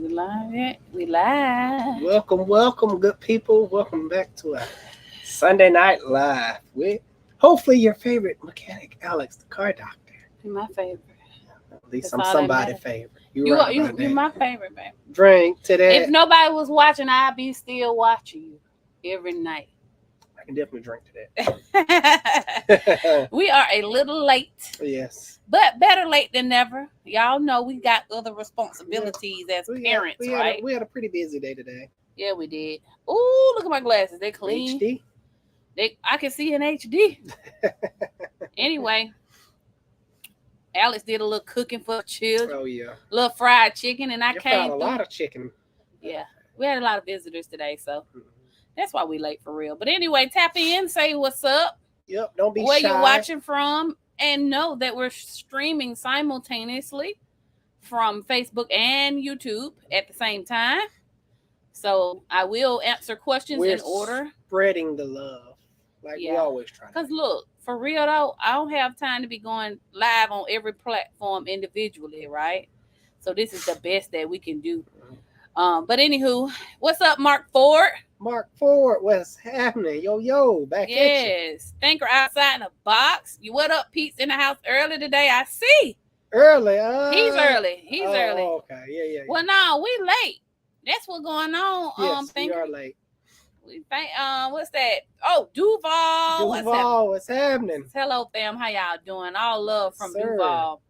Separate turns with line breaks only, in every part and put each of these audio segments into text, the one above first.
We live yet? We live.
Welcome, good people. Welcome back to a Sunday Night Live with hopefully your favorite mechanic, Alex, the car doctor.
You're my favorite.
At least
That's
I'm
all that
somebody's
matters.
favorite.
You
Right
are you
about
you're
that.
my favorite, baby.
Drink to that.
If nobody was watching, I'd be still watching you every night.
I can definitely drink to that.
We are a little late,
Yes.
but better late than never. Y'all know we got other responsibilities as parents, right?
We had a pretty busy day today.
Yeah, we did. Ooh, look at my glasses. They clean.
HD.
I can see in HD. Anyway, Alex did a little cooking for the children.
Oh yeah.
Little fried chicken, and I
You
came
found a
through.
lot of chicken.
Yeah, we had a lot of visitors today, so that's why we late for real. But anyway, tap in, say what's up,
Yep. Don't be
where
shy.
you're watching from, and know that we're streaming simultaneously from Facebook and YouTube at the same time. So I will answer questions
We're
in order.
spreading the love, like we
Yeah.
always try.
Cause look, for real though, I don't have time to be going live on every platform individually, right? So this is the best that we can do. But anywho, what's up, Mark Ford?
Mark Ford, what's happening? Yo, back at you.
Yes, Thinker outside in the box. You what up, Pete's in the house early today? I see.
Early.
He's early. He's early.
Okay, yeah.
Well, no, we late. That's what's going on.
Yes, we
Thinker.
are late.
We think. What's that? Oh, Duval.
What's happening?
Hello, fam. How y'all doing? All love from
Sir.
Duval.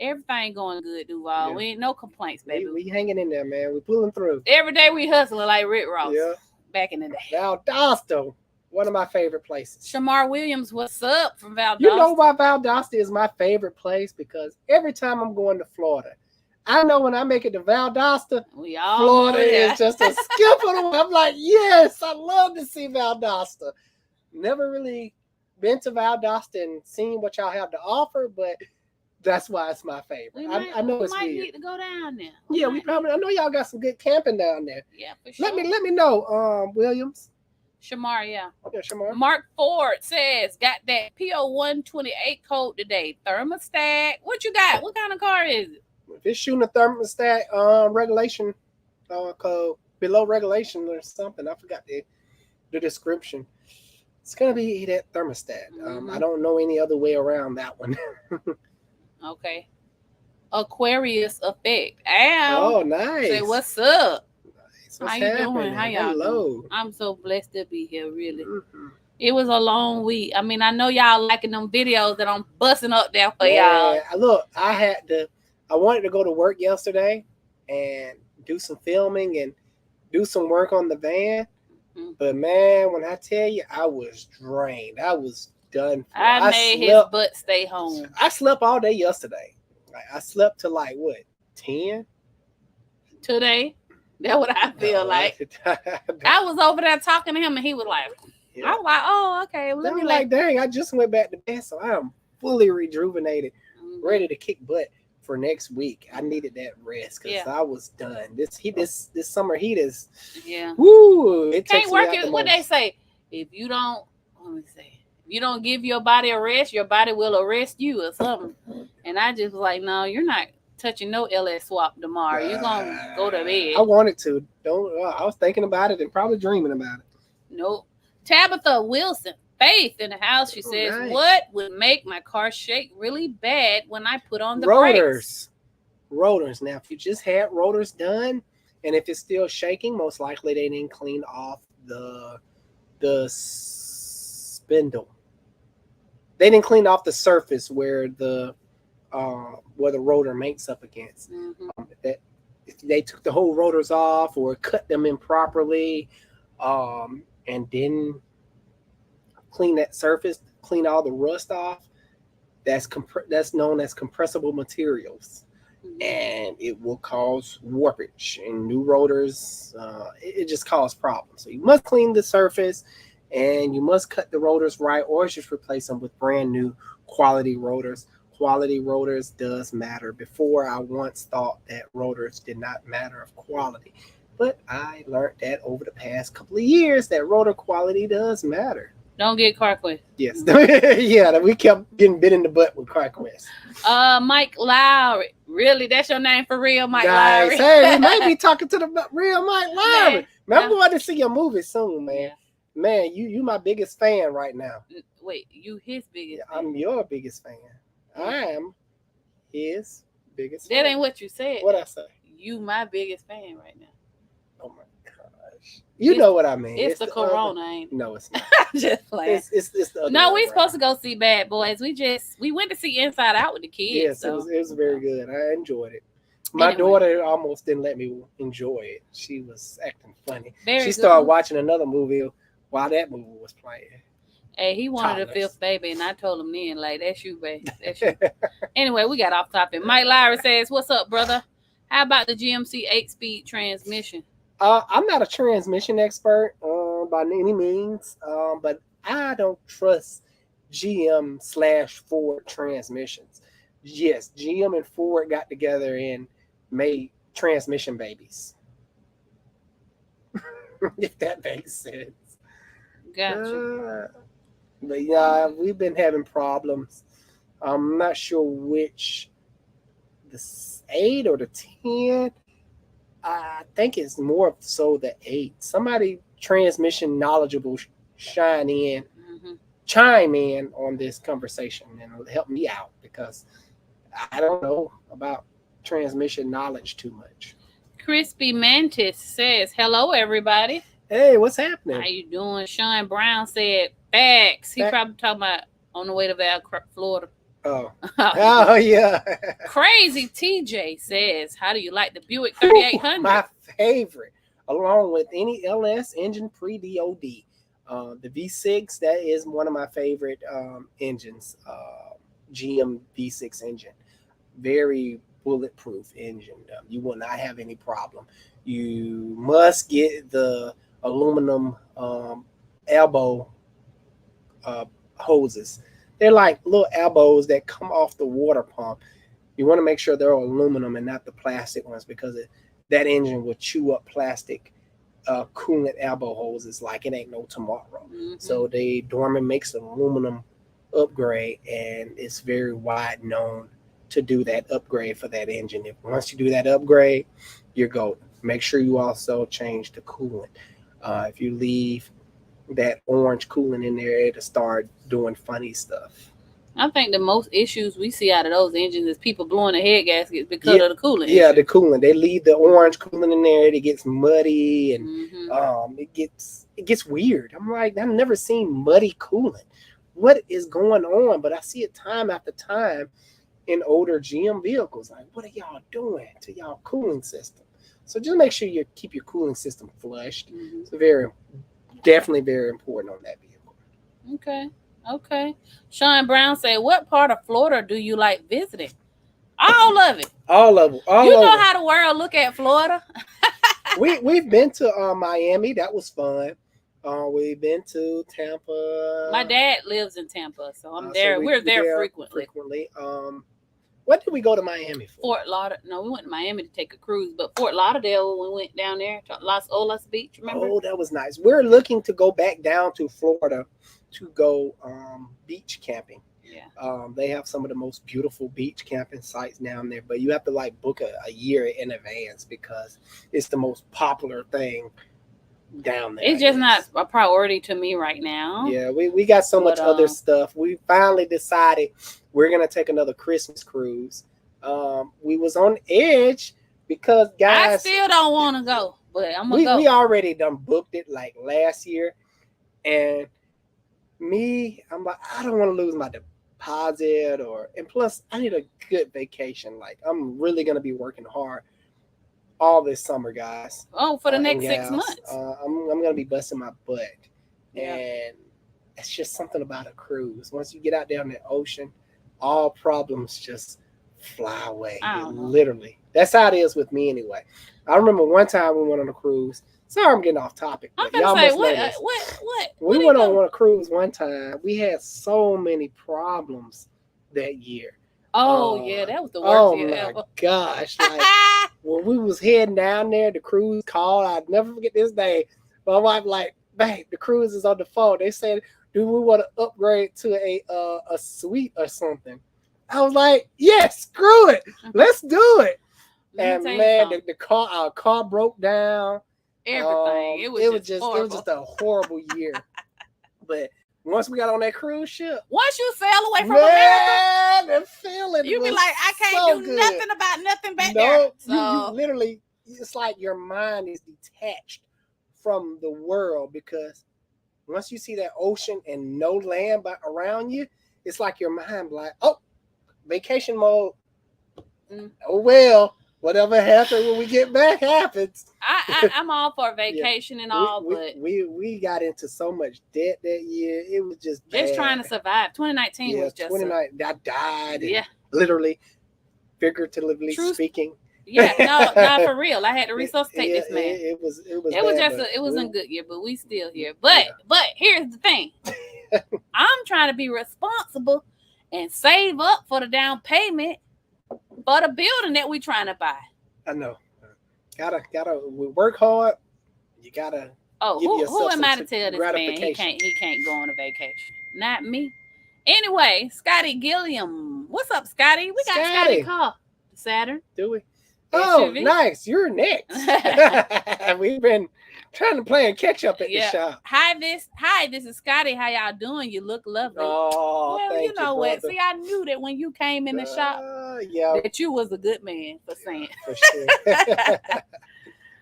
Everything going good, Duval.
Yeah.
We ain't no complaints, baby.
We hanging in there, man. We pulling through.
Every day we hustling like Rick Ross.
Yeah.
Back in the day.
Valdosta, one of my favorite places.
Shamar Williams, what's up from Valdosta?
You know why Valdosta is my favorite place? Because every time I'm going to Florida, I know when I make it to Valdosta, Florida is just a skip away. I'm like, yes, I love to see Valdosta. Never really been to Valdosta and seen what y'all have to offer, but that's why it's my favorite. I know it's weird.
We might need to go down there.
Yeah, we probably. I know y'all got some good camping down there.
Yeah, for sure.
Let me know, Williams.
Shamar, yeah.
Okay, Shamar.
Mark Ford says, got that PO128 code today. Thermostat. What you got? What kind of car is it?
If it's shooting a thermostat regulation code below regulation or something, I forgot the description. It's gonna be that thermostat. I don't know any other way around that one.
Okay. Aquarius effect. Al.
Oh, nice.
Say what's up?
Nice.
How you doing? How y'all doing? I'm so blessed to be here, really. It was a long week. I mean, I know y'all liking them videos that I'm busting up there for y'all.
Look, I wanted to go to work yesterday and do some filming and do some work on the van. But man, when I tell you, I was drained. I was done.
I made his butt stay home.
I slept all day yesterday. Like I slept till like what, 10?
Today? That's what I feel like. I was over there talking to him and he was like, I was like, oh, okay. Well,
let me like, dang, I just went back to bed, so I am fully rejuvenated, ready to kick butt for next week. I needed that rest because I was done. This summer heat is woo. It
can't work it. What they say? If you don't, let me say, if you don't give your body a rest, your body will arrest you or something. And I just was like, no, you're not touching no LS swap tomorrow. You're gonna go to bed.
I wanted to. I was thinking about it and probably dreaming about it.
Nope. Tabitha Wilson, Faith in the house. She says, nice. What would make my car shake really bad when I put on the brakes?
Rotors. Now, if you just had rotors done, and if it's still shaking, most likely they didn't clean off the spindle. They didn't clean off the surface where the rotor makes up against. That if they took the whole rotors off or cut them improperly, and didn't clean that surface, clean all the rust off, that's known as compressible materials, and it will cause warpage and new rotors. It just causes problems. So you must clean the surface, and you must cut the rotors right, or just replace them with brand new quality rotors. Quality rotors does matter. Before, I once thought that rotors did not matter of quality, but I learned that over the past couple of years that rotor quality does matter.
Don't get CarQuest.
Yes. Yeah, we kept getting bit in the butt with CarQuest.
Mike Lowry. Really? That's your name for real, Mike Lowry?
Nice. Hey, we might be talking to the real Mike Lowry. Man, I'm
no.
going to see your movie soon, man.
Yeah.
Man, you my biggest fan right now.
Wait, you his biggest fan?
I'm your biggest fan. I am his biggest fan.
That ain't what you said.
What I say?
You my biggest fan right now.
Oh my gosh. You know what I mean.
It's the corona, ain't it?
No, it's not.
Just playing.
It's the other
no,
way
we
around.
supposed to go see Bad Boys. We went to see Inside Out with the kids.
Yes,
so.
it was very good. I enjoyed it. My daughter almost didn't let me enjoy it. She was acting funny. She started watching another movie while that movie was playing.
Hey, he wanted a fifth baby, and I told him then, like, that's you, baby. That's you. Anyway, we got off topic. Mike Lowry says, what's up, brother? How about the GMC 8-speed transmission?
I'm not a transmission expert by any means, but I don't trust GM/Ford transmissions. Yes, GM and Ford got together and made transmission babies. If that makes sense.
Gotcha.
But yeah, we've been having problems. I'm not sure which, the 8 or the 10. I think it's more so the 8. Somebody transmission knowledgeable chime in on this conversation and help me out, because I don't know about transmission knowledge too much.
Crispy Mantis says, hello, everybody.
Hey, what's happening?
How you doing? Sean Brown said, facts. He probably talking about on the way to Val, Florida.
Oh. Oh, yeah.
Crazy TJ says, how do you like the Buick 3800?
My favorite, along with any LS engine pre-DOD. The V6, that is one of my favorite engines. GM V6 engine. Very bulletproof engine. You will not have any problem. You must get the aluminum elbow hoses. They're like little elbows that come off the water pump. You want to make sure they're aluminum and not the plastic ones, because that engine will chew up plastic coolant elbow hoses like it ain't no tomorrow. So Dorman makes an aluminum upgrade, and it's very wide known to do that upgrade for that engine. Once you do that upgrade, you're golden. Make sure you also change the coolant. If you leave that orange coolant in there, it'll start doing funny stuff.
I think the most issues we see out of those engines is people blowing the head gaskets because of the coolant.
Yeah, the coolant. They leave the orange coolant in there. It gets muddy, and it gets weird. I'm like, I've never seen muddy coolant. What is going on? But I see it time after time in older GM vehicles. Like, what are y'all doing to y'all cooling system? So just make sure you keep your cooling system flushed. It's definitely very important on that vehicle.
Okay. Sean Brown said, what part of Florida do you like visiting? All of it.
All of them.
You know how the world look at Florida?
We've been to Miami. That was fun. We've been to Tampa.
My dad lives in Tampa, so I'm there. We're there frequently.
What did we go to Miami for?
Fort Lauderdale. No, we went to Miami to take a cruise, but Fort Lauderdale, we went down there to Las Olas Beach, remember?
Oh, that was nice. We're looking to go back down to Florida to go beach camping.
Yeah.
They have some of the most beautiful beach camping sites down there, but you have to like book a year in advance because it's the most popular thing down there.
It's just not a priority to me right now.
Yeah, we got so much other stuff. We finally decided we're gonna take another Christmas cruise. We was on edge because guys,
I still don't want to go, but I'm gonna go.
We already done booked it like last year, and I'm like, I don't want to lose my deposit, and plus I need a good vacation. Like, I'm really gonna be working hard all this summer, guys.
Oh, for the next 6 months.
I'm gonna be busting my butt, and it's just something about a cruise. Once you get out there in the ocean, all problems just fly away. Literally, that's how it is with me anyway. I remember one time we went on a cruise. Sorry, I'm getting off topic.
I'm gonna say what?
We went on a cruise one time. We had so many problems that year.
Oh yeah, that was the worst year ever.
Oh my gosh! Like, when we was heading down there, the cruise called. I'd never forget this day. My wife like, babe, the cruise is on the phone. They said do we want to upgrade to a suite or something? I was like, yes, screw it, let's do it. And man, our car broke down.
Everything. It was
just a horrible year. But once we got on that cruise ship,
once you sail away from America,
the feeling
you be like, I can't do nothing about nothing back there. So
you literally, it's like your mind is detached from the world, because once you see that ocean and no land around you, it's like your mind like, oh, vacation mode. Oh well, whatever happens when we get back happens.
I'm all for vacation and all, but
we got into so much debt that year. It was just
trying to survive. 2019 was just
2019. I died.
Yeah,
literally, figuratively speaking.
Yeah, no, for real. I had to resuscitate this man.
It was
it wasn't a good year, but we still here. But here's the thing. I'm trying to be responsible and save up for the down payment for the building that we trying to buy.
I know. Gotta work hard. You gotta.
Oh, who am I to tell this man he can't go on a vacation? Not me. Anyway, Scotty Gilliam. What's up, Scotty? We got Scotty call Saturn.
Do we? Oh, nice. You're next. We've been trying to play and catch up at the shop.
Hi, this is Scotty. How y'all doing? You look lovely.
Oh,
well,
thank
you know
you,
what? See, I knew that when you came in the shop, that you was a good man for saying.
For sure.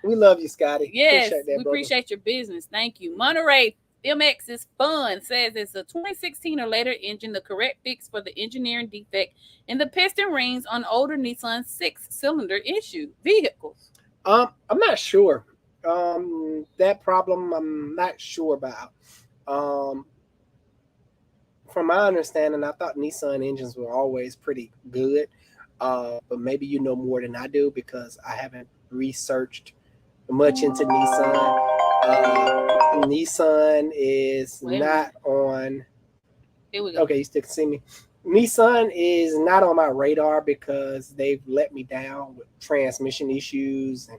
We love you, Scotty.
Yes, we appreciate your business. Thank you. Monterey FilmX is fun. Says it's a 2016 or later engine, the correct fix for the engineering defect in the piston rings on older Nissan 6-cylinder issue vehicles.
I'm not sure. That problem I'm not sure about. From my understanding, I thought Nissan engines were always pretty good. But maybe you know more than I do, because I haven't researched much into Nissan. Nissan is not on.
Here we go.
Okay, you still can see me. Nissan is not on my radar because they've let me down with transmission issues, and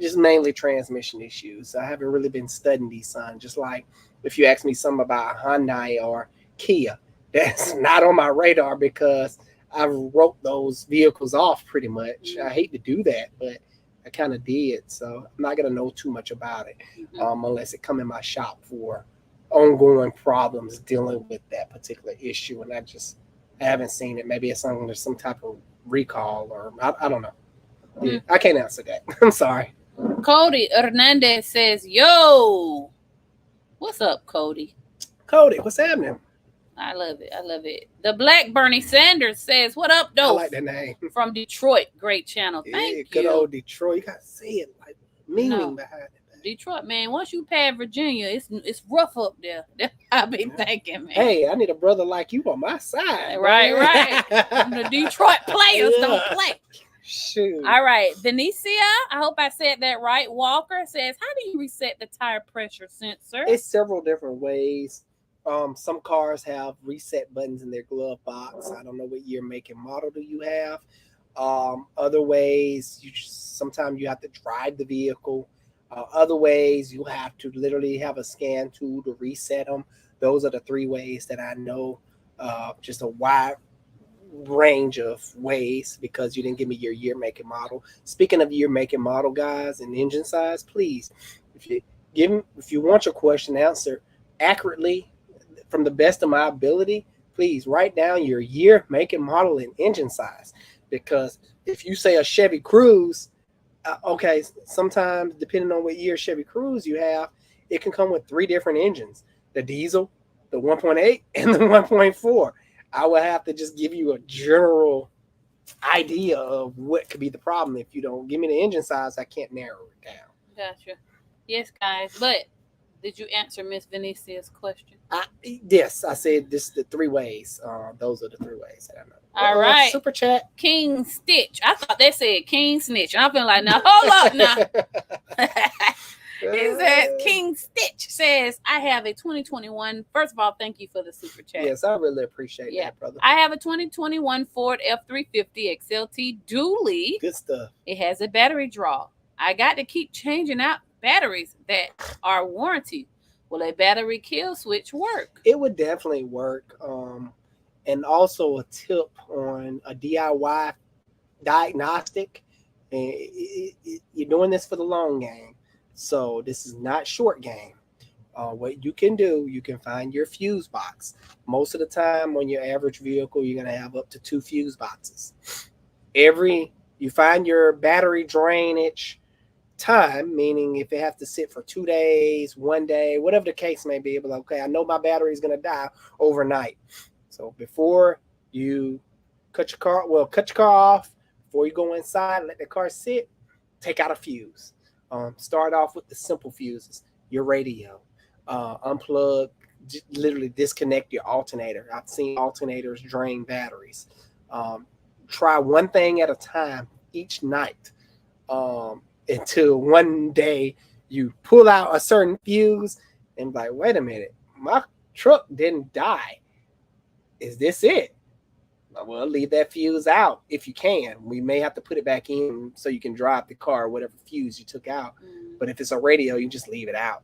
just mainly transmission issues. I haven't really been studying Nissan. Just like if you ask me something about Hyundai or Kia, that's not on my radar because I wrote those vehicles off pretty much. I hate to do that, but I kind of did. So I'm not going to know too much about it unless it come in my shop for ongoing problems dealing with that particular issue. And I haven't seen it. Maybe it's under some type of recall, or I don't know. I can't answer that. I'm sorry.
Cody Hernandez says, yo, what's up, Cody?
Cody, what's happening?
I love it. The Black Bernie Sanders says, what up, though?
I like that name.
From Detroit. Great channel. Thank you.
Good old Detroit. You got to see it, like meaning behind it.
Detroit, man. Once you pass Virginia, it's rough up there. I be thinking, man.
Hey, I need a brother like you on my side.
Right. The Detroit players don't play.
Shoot.
All right. Benicia, I hope I said that right. Walker says, how do you reset the tire pressure sensor?
It's several different ways. Some cars have reset buttons in their glove box. I don't know what year, make, and model do you have. Other ways, sometimes you have to drive the vehicle. Other ways, you have to literally have a scan tool to reset them. Those are the three ways that I know. Just a wide range of ways, because you didn't give me your year, make, and model. Speaking of year, make, and model, guys, and engine size, please, if you want your question answered accurately from the best of my ability, please write down your year, make, and model, and engine size. Because if you say a Chevy Cruze, okay, sometimes depending on what year Chevy Cruze you have, it can come with 3 different engines: the diesel, the 1.8, and the 1.4. I will have to just give you a general idea of what could be the problem. If you don't give me the engine size, I can't narrow it down.
Gotcha. Yes, guys. But did you answer Miss Venicia's question?
Yes, I said this the 3 ways. Those are the 3 ways that I know.
All right.
Super chat.
King Stitch. I thought they said King Snitch. I'm feeling like, now hold up now. It says King Stitch says, I have a 2021. First of all, thank you for the super chat.
Yes, I really appreciate that, brother.
I have a 2021 Ford F350 XLT dually.
Good stuff.
It has a battery draw. I got to keep changing out batteries that are warranty. Will a battery kill switch work?
It would definitely work. And also a tip on a DIY diagnostic. And you're doing this for the long game, so this is not short game. What you can do, you can find your fuse box. Most of the time on your average vehicle, you're going to have up to 2 fuse boxes. You find your battery drainage time, meaning if it has to sit for 2 days, 1 day, whatever the case may be, but okay, I know my battery is going to die overnight. So before you cut your car off, before you go inside, let the car sit, take out a fuse. Start off with the simple fuses, your radio. Unplug, literally disconnect your alternator. I've seen alternators drain batteries. Try one thing at a time each night until one day you pull out a certain fuse and be like, wait a minute, my truck didn't die. Is this it? Well, leave that fuse out if you can. We may have to put it back in so you can drive the car, whatever fuse you took out. But if it's a radio, you just leave it out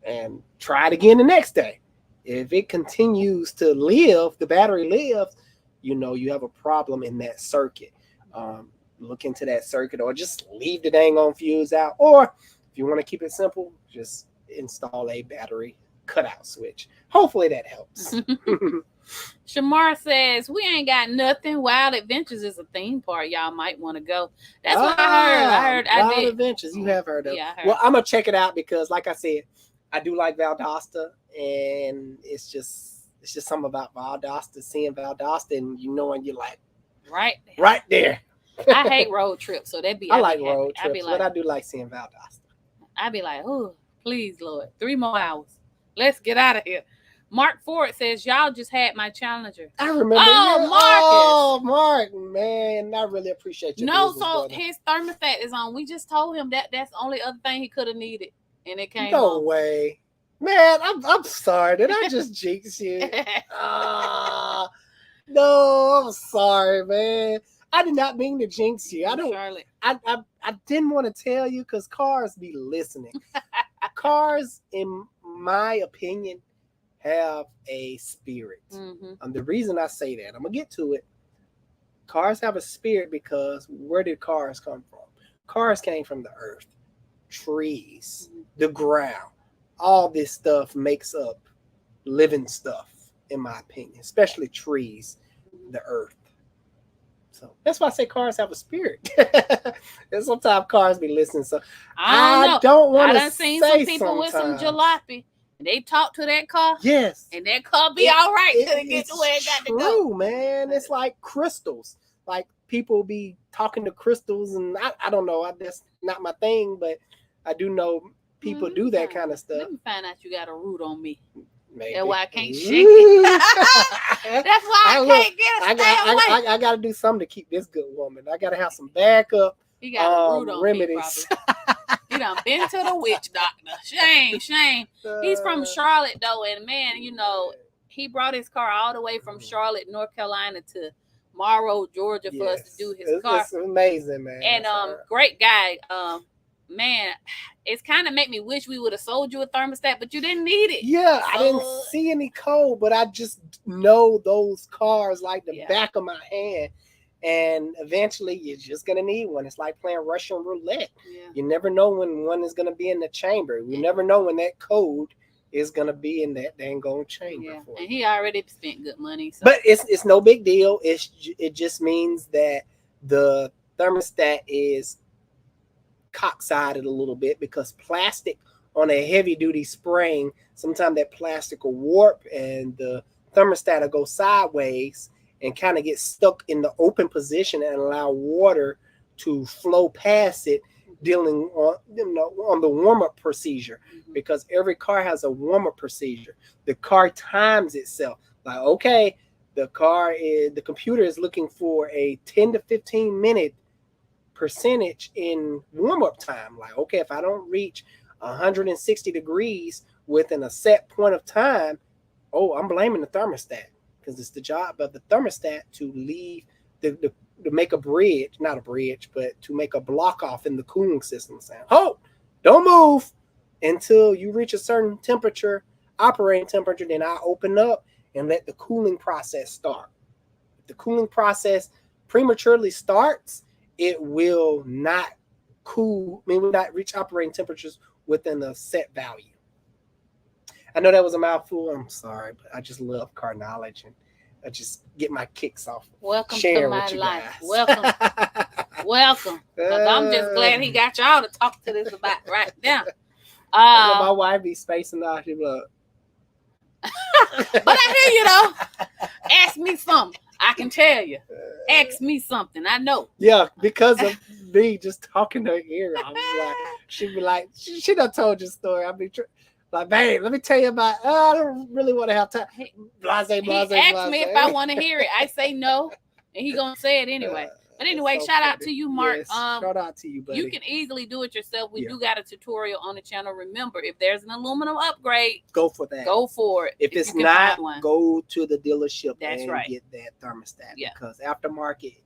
and try it again the next day. If it continues to live, the battery lives, you have a problem in that circuit. Look into that circuit, or just leave the dang on fuse out. Or if you want to keep it simple, just install a battery cutout switch. Hopefully that helps.
Shamar says, we ain't got nothing. Wild Adventures is a theme park. Y'all might want to go. That's what I heard.
Wild Adventures. You have heard of it.
Yeah, I heard.
Well, I'm going to check it out because, like I said, I do like Valdosta, and it's just something about Valdosta, seeing Valdosta, and and you're like, right there.
I hate road trips, so that'd be.
I like road trips, but I do like seeing Valdosta.
I'd be like, oh, please, Lord, 3 more hours. Let's get out of here. Mark Ford says, y'all just had my Challenger.
I remember.
Oh,
Marcus. Oh, Mark, man, I really appreciate you.
No, so his thermostat is on. We just told him that's the only other thing he could have needed, and it came.
No way, man. I'm sorry. Did I just jinx you? No, I'm sorry, man. I did not mean to jinx you.
Charlotte.
I didn't want to tell you because cars be listening. Cars, in my opinion, have a spirit. The reason I say that, I'm gonna get to it. Cars have a spirit because where did cars come from? Cars came from the earth, trees, the ground. All this stuff makes up living stuff, in my opinion, especially trees, the earth. So that's why I say cars have a spirit. And sometimes cars be listening. So I don't want to say. I done seen some people with some jalopy.
They talk to that car.
Yes.
And that car be all right till it gets to where it got to go.
True, man. It's like crystals. Like people be talking to crystals, and I don't know. That's not my thing, but I do know people do that kind of stuff.
Let me find out you got a root on me.
Maybe.
That's why I can't shake it. That's why I can't get it.
I got to do something to keep this good woman. I got to have some backup remedies.
He done been to the witch doctor. Shame. He's from Charlotte, though, and man, he brought his car all the way from Charlotte, North Carolina to Morrow, Georgia for us to do his car.
It's amazing, man.
And great guy. Man, it's kind of make me wish we would have sold you a thermostat, but you didn't need it.
Yeah, I didn't see any code, but I just know those cars like the back of my hand. And eventually you're just going to need one. It's like playing Russian roulette. Yeah. You never know when one is going to be in the chamber. You never know when that code is going to be in that dang old chamber.
Yeah. And he already spent good money. So.
But it's no big deal. It just means that the thermostat is cocksided a little bit because plastic on a heavy duty spring, sometimes that plastic will warp and the thermostat will go sideways and kind of get stuck in the open position and allow water to flow past it, dealing on the warm-up procedure, because every car has a warm-up procedure. The car times itself. Like, okay, the computer is looking for a 10 to 15 minute percentage in warm-up time. Like, okay, if I don't reach 160 degrees within a set point of time, I'm blaming the thermostat. Because it's the job of the thermostat to leave to make a bridge, not a bridge, but to make a block off in the cooling system. Saying, don't move until you reach a certain temperature operating temperature, then I open up and let the cooling process start. If the cooling process prematurely starts, it will not will not reach operating temperatures within a set value. I know that was a mouthful. I'm sorry, but I just love car knowledge and I just get my kicks off.
Welcome to my life.
Guys.
Welcome. Because I'm just glad he got y'all to talk to this about right now.
My wife be spacing out. She be like,
but I hear you though. Ask me something. I can tell you. Ask me something. I know.
Yeah, because of me just talking to her ear. I was like, she'd be like, she done told your story. I'd be like, babe, let me tell you about. I don't really want to have time. Blase.
He asked me if I want to hear it. I say no, and he gonna say it anyway. But anyway, so shout out to you, Mark.
Yes, shout out to you, buddy.
You can easily do it yourself. We do got a tutorial on the channel. Remember, if there's an aluminum upgrade,
go for that.
Go for it.
If it's not, go to the dealership and get that thermostat.
Yeah.
Because aftermarket,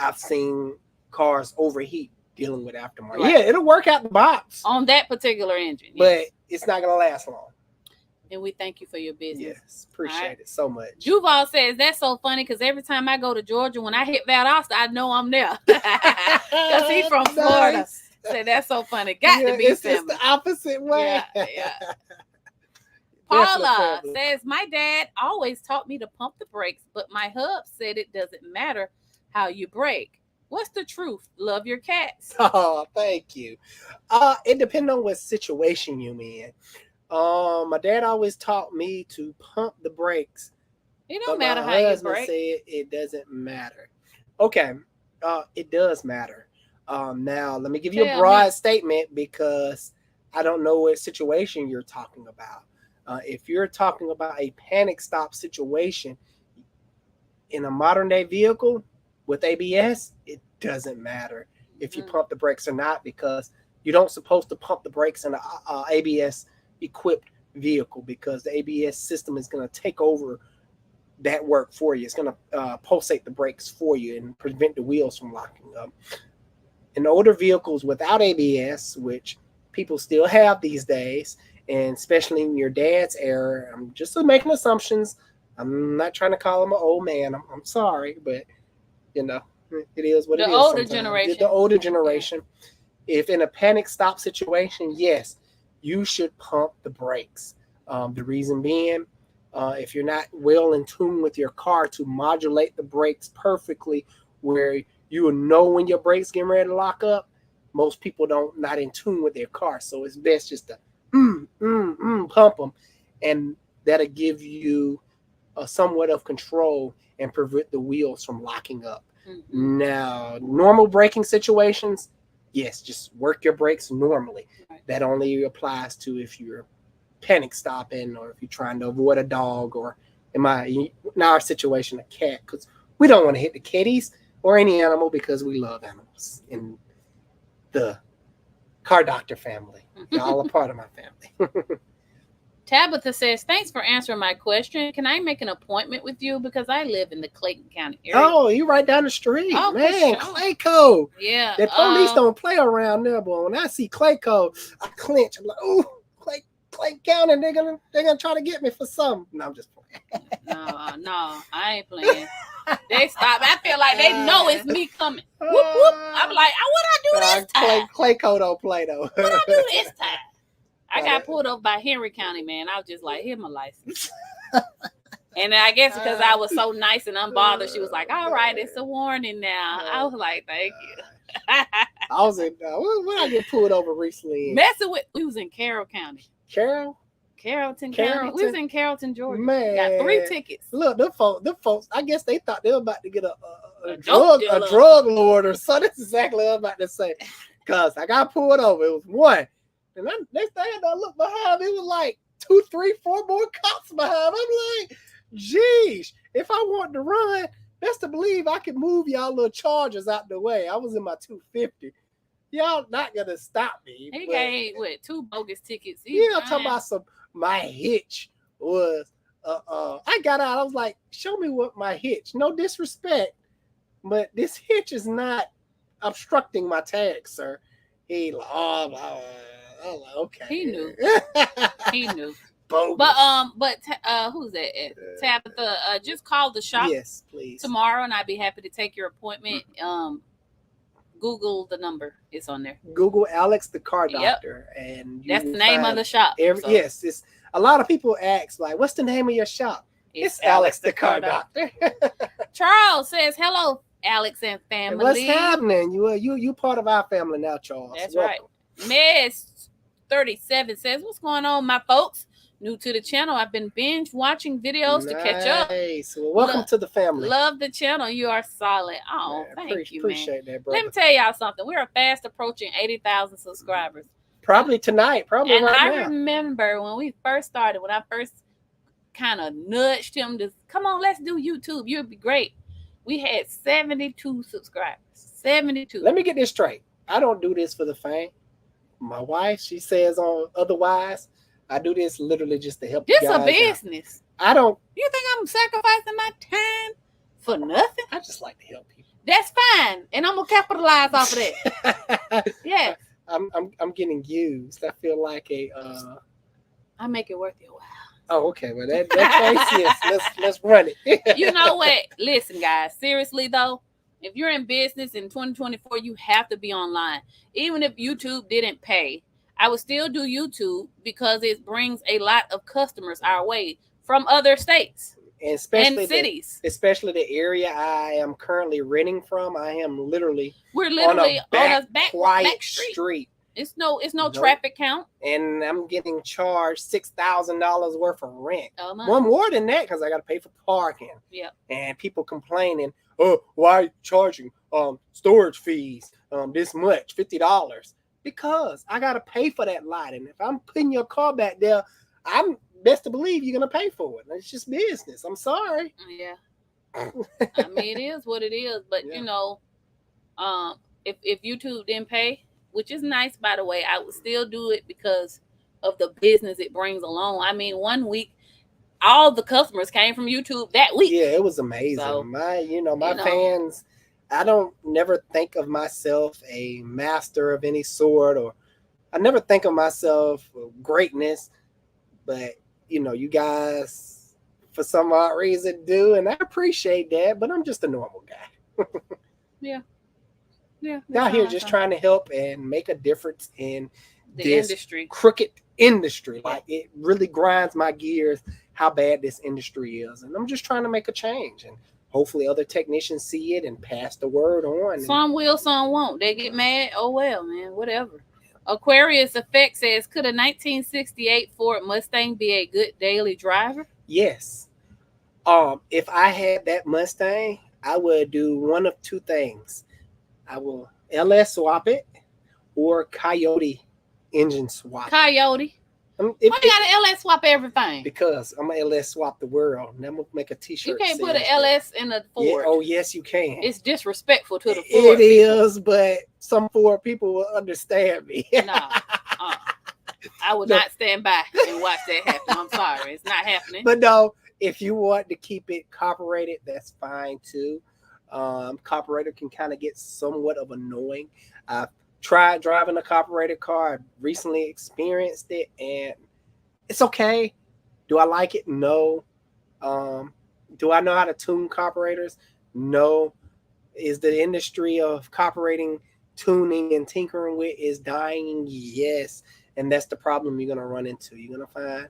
I've seen cars overheat dealing with aftermarket.
Right.
Yeah, it'll work out the box
on that particular engine,
but it's not gonna last long.
And we thank you for your business.
Yes, appreciate it so much.
Duval says that's so funny because every time I go to Georgia, when I hit Valdosta, I know I'm there because he's from Florida. Nice. Say that's so funny. Got to be
it's the opposite way.
Yeah. Paula says my dad always taught me to pump the brakes, but my hub said it doesn't matter how you brake. What's the truth? Love your cats.
Oh, thank you. It depends on what situation you're in. My dad always taught me to pump the brakes.
It don't matter how you brake.
Said it doesn't matter. Okay, it does matter. Now let me give you a broad statement because I don't know what situation you're talking about. If you're talking about a panic stop situation in a modern day vehicle with ABS, it doesn't matter if you pump the brakes or not because you don't supposed to pump the brakes in an ABS equipped vehicle because the ABS system is going to take over that work for you. It's going to pulsate the brakes for you and prevent the wheels from locking up. In older vehicles without ABS, which people still have these days, and especially in your dad's era, I'm just making assumptions. I'm not trying to call him an old man. I'm sorry, but you know, it is what it is.
The older generation.
The older generation. If in a panic stop situation, yes, you should pump the brakes. The reason being, if you're not well in tune with your car to modulate the brakes perfectly where you will know when your brakes getting ready to lock up, most people not in tune with their car. So it's best just to pump them, and that'll give you somewhat of control and prevent the wheels from locking up. Mm-hmm. Now, normal braking situations, yes, just work your brakes normally. Right. That only applies to if you're panic stopping or if you're trying to avoid a dog or in our situation, a cat, because we don't want to hit the kitties or any animal because we love animals in the car doctor family. Y'all are part of my family.
Tabitha says, thanks for answering my question. Can I make an appointment with you? Because I live in the Clayton County area.
Oh, you right down the street.
Oh,
man, sure. Clayco.
Yeah.
The police don't play around there, but when I see Clayco, I clench. I'm like, oh, Clayton County, they're gonna try to get me for something. No, I'm just playing.
No, I ain't playing. They stop. I feel like they know it's me coming. Whoop, whoop. I'm like, what I do this time?
Clayco don't play, though.
What I do this time? I got pulled up by Henry County, man. I was just like, here's my license. And I guess because I was so nice and unbothered, she was like, all right, it's a warning now. I was like, thank you.
I was in, when I get pulled over recently?
We was in Carroll County.
Carrollton
County. We was in Carrollton, Georgia.
Man.
Got 3 tickets.
Look, them folks, I guess they thought they were about to get a drug lord or something. That's exactly what I'm about to say. Because I got pulled over. It was one. And then next thing I look behind, it was like 2, 3, 4 more cops behind. I'm like, geez, if I wanted to run, best to believe I could move y'all little Chargers out the way. I was in my 250. Y'all not gonna stop me.
He gave 2 bogus tickets.
I'm talking about my hitch was I got out. I was like, show me what my hitch. No disrespect, but this hitch is not obstructing my tag, sir. He like, oh, blah, blah. I was like, okay.
He knew. He knew.
bogus.
Who's that? Tabitha, just call the shop.
Yes, please.
Tomorrow, and I'd be happy to take your appointment. Google the number; it's on there.
Google Alex the Car Doctor, and
that's the name of the shop.
Yes, it's a lot of people ask like, "What's the name of your shop?" It's Alex the Car Doctor. Charles
says, "Hello, Alex and family.
What's happening? You part of our family now, Charles.
That's welcome. Right. Mez37 says, "What's going on, my folks? New to the channel. I've been binge watching videos to catch up.
Well, welcome to the family.
Love the channel. You are solid. Oh, thank you,
appreciate that, brother.
Let me tell y'all something. We are fast approaching 80,000 subscribers.
Probably tonight. Probably
and
right
now. I remember when we first started, when I first kind of nudged him to come on, let's do YouTube. You'll be great. We had 72 subscribers. 72.
Let me get this straight. I don't do this for the fame. My wife, she says otherwise. I do this literally just to help you guys
a business.
Out. I don't.
You think I'm sacrificing my time for nothing?
I just like to help people.
That's fine, and I'm gonna capitalize off of that. Yeah.
I'm getting used. I feel like
I make it worth your while.
Oh, okay. Well, that makes sense. Let's run it.
You know what? Listen, guys. Seriously though, if you're in business in 2024, you have to be online. Even if YouTube didn't pay, I would still do YouTube because it brings a lot of customers our way from other states
and especially
cities.
Especially the area I am currently renting from. I am literally
on a back
quiet street.
It's no traffic count,
and I'm getting charged $6,000 worth of rent.
Oh,
One more than that because I got to pay for parking.
Yeah,
and people complaining, "Oh, why are you charging storage fees this much, $50?" Because I got to pay for that lot. And if I'm putting your car back there, I'm best to believe you're going to pay for it. It's just business. I'm sorry.
Yeah. I mean, it is what it is. But, you know, if YouTube didn't pay, which is nice, by the way, I would still do it because of the business it brings along. I mean, 1 week, all the customers came from YouTube that week.
Yeah, it was amazing. So, my fans... I don't never think of myself a master of any sort, or I never think of myself greatness, but you guys for some odd reason do, and I appreciate that, but I'm just a normal guy.
Yeah.
Out here just trying to help and make a difference in
this industry.
Crooked industry. Like, it really grinds my gears how bad this industry is, and I'm just trying to make a change, and hopefully other technicians see it and pass the word on.
Some will, some won't. They get mad. Oh, well, man, whatever. Aquarius Effect says, could a 1968 Ford Mustang be a good daily driver?
Yes. If I had that Mustang, I would do one of two things. I will LS swap it or Coyote engine swap.
Coyote? Why you got to LS swap everything?
Because I'm going to LS swap the world. And I'm going to make a t-shirt.
You can't put an LS in a Ford.
Yeah, oh, yes, you can.
It's disrespectful to the Ford
people. It is, but some Ford people will understand me.
No. I would not stand by and watch that happen. I'm sorry. It's not happening.
But no, if you want to keep it carbureted, that's fine too. Carburetor can kind of get somewhat of annoying. I've tried driving a carbureted car. I recently experienced it, and it's okay. Do I like it? No. Do I know how to tune carburetors? No. Is the industry of carbureting, tuning, and tinkering with is dying? Yes. And that's the problem you're going to run into. You're going to find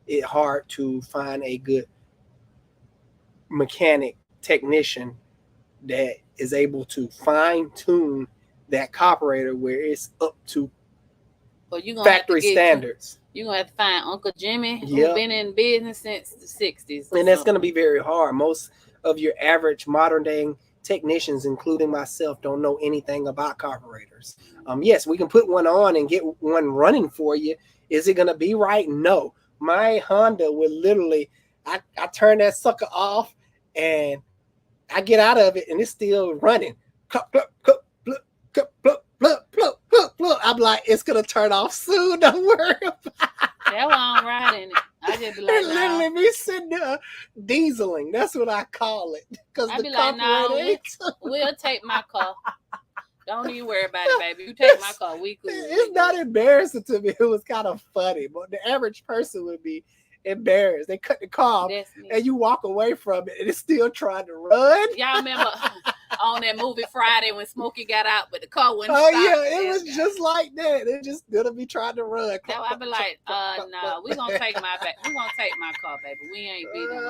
it hard to find a good mechanic technician that is able to fine tune that carburetor where it's up to factory standards.
You're going to have to find Uncle Jimmy who's been in business since the 60s.
And that's going to be very hard. Most of your average modern day technicians, including myself, don't know anything about carburetors. Yes, we can put one on and get one running for you. Is it going to be right? No. My Honda would literally, I turn that sucker off and I get out of it and it's still running. I'm like, it's going to turn off soon. Don't worry about it.
That's why I'm riding it. I just be like,
literally be sitting there dieseling. That's what I call it. Because
I be like, no, we'll take my car. Don't even worry about it, baby. You take my car. We cool.
It's not embarrassing to me. It was kind of funny, but the average person would be embarrassed. They cut the car off, and you walk away from it, and it's still trying to run.
Y'all remember on that movie Friday when Smokey got out, but the car wouldn't
stop?
Yeah,
it was just like that. It just gonna be trying to run.
Now I be like, no, we gonna take my car, baby. We ain't beating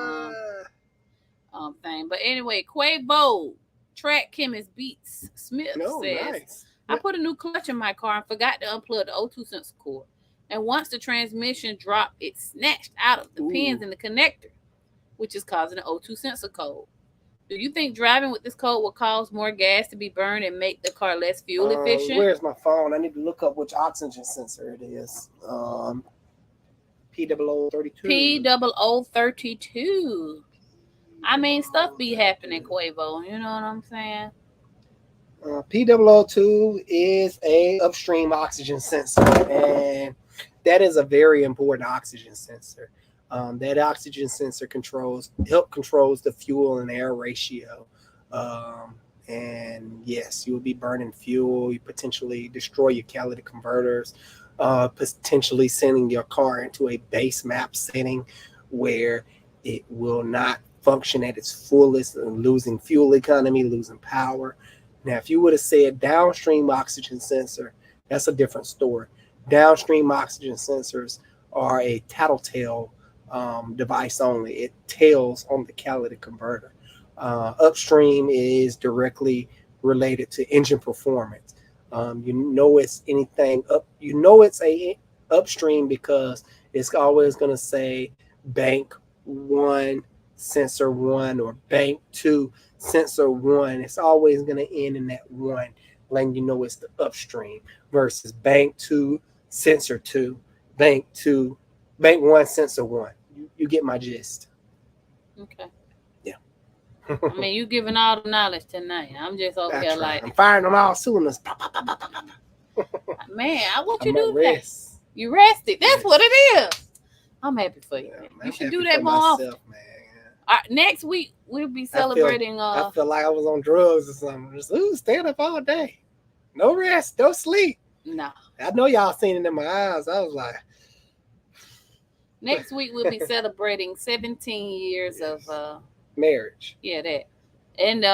thing. But anyway, Quavo, track chemist Beats Smith says, nice. I put a new clutch in my car and forgot to unplug the O2 sensor cord. And once the transmission dropped, it snatched out of the pins in the connector, which is causing the O2 sensor code. Do you think driving with this code will cause more gas to be burned and make the car less fuel efficient?
Where's my phone? I need to look up which oxygen sensor it is. P0032.
P0032. I mean, stuff be happening, Quavo. You know what I'm saying?
P002 is a upstream oxygen sensor, and that is a very important oxygen sensor. That oxygen sensor controls the fuel and air ratio. And yes, you will be burning fuel. You potentially destroy your catalytic converters, potentially sending your car into a base map setting where it will not function at its fullest, losing fuel economy, losing power. Now, if you would have said downstream oxygen sensor, that's a different story. Downstream oxygen sensors are a tattletale device only. It tails on the catalytic converter. Upstream is directly related to engine performance. It's anything up. It's a upstream because it's always going to say bank 1, sensor 1, or bank 2, sensor 1. It's always going to end in that 1, letting you know it's the upstream, versus bank 2, sensor 2, bank 1, sensor 1. You get my gist.
Okay.
Yeah.
I mean, you giving all the knowledge tonight. I'm just over here like
I'm firing on all cylinders.
Man, what you do rest. You rested. That's what it is. I'm happy for you. Yeah, you should do that more often. Next week we'll be celebrating.
I feel like I was on drugs or something. Just stand up all day, no rest, no sleep.
No,
I know y'all seen it in my eyes. I was like,
next week we'll be celebrating 17 years of
marriage.
Yeah, that, and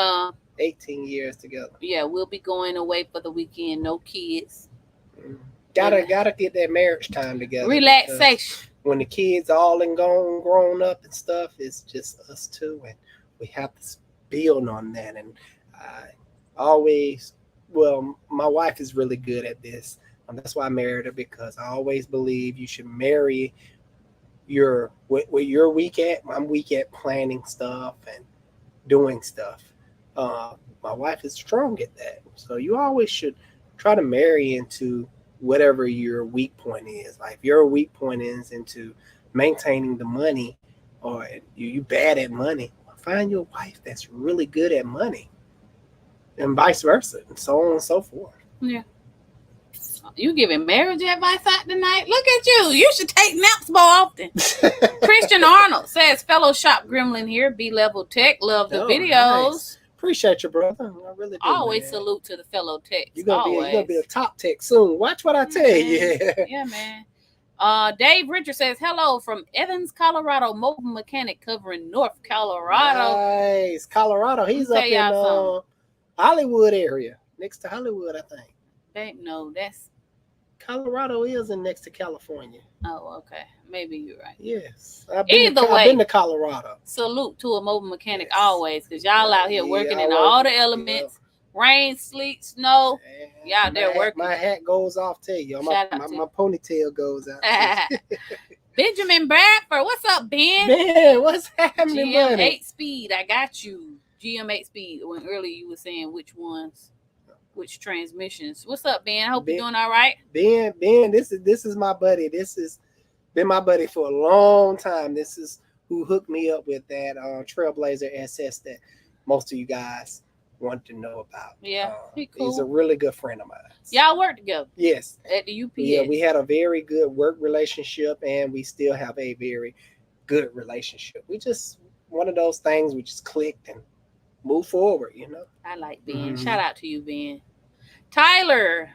18 years together.
Yeah, we'll be going away for the weekend. No kids.
Gotta get that marriage time together.
Relaxation.
When the kids all grown up and stuff, it's just us two, and we have to build on that. And my wife is really good at this. That's why I married her, because I always believe you should marry where you're weak at. I'm weak at planning stuff and doing stuff. My wife is strong at that. So you always should try to marry into whatever your weak point is. Like if your weak point is into maintaining the money, or you bad at money, find your wife that's really good at money, and vice versa, and so on and so forth.
Yeah. You giving marriage advice out tonight? Look at you. You should take naps more often. Christian Arnold says, fellow shop gremlin here, B-level tech. Love the videos. Nice.
Appreciate you, brother. I really do.
Always salute to the fellow techs.
You're gonna be a top tech soon. Watch what I tell you.
Yeah, man. Dave Richard says, hello from Evans, Colorado, mobile mechanic covering North Colorado.
Nice. Colorado. He's up in Hollywood area. Next to Hollywood, I think.
No, that's
Colorado is next to California.
Oh, okay. Maybe you're right.
Yes. I've been to Colorado.
Salute to a mobile mechanic always, because y'all out here working in all the elements. Rain, sleet, snow. Y'all there working.
My hat goes off to you. My ponytail goes out.
Benjamin Bradford. What's up, Ben?
Ben, what's happening,
GM 8 speed. I got you. GM 8 speed. When earlier you were saying which transmissions. What's up, Ben? I hope you're doing all right.
Ben, this is my buddy. This has been my buddy for a long time. This is who hooked me up with that Trailblazer SS that most of you guys want to know about.
Yeah, cool.
He's a really good friend of mine.
Y'all work together?
Yes.
At the UPS?
Yeah, we had a very good work relationship, and we still have a very good relationship. We just, one of those things, we just clicked and move forward,
I like Ben. Shout out to you, Ben. Tyler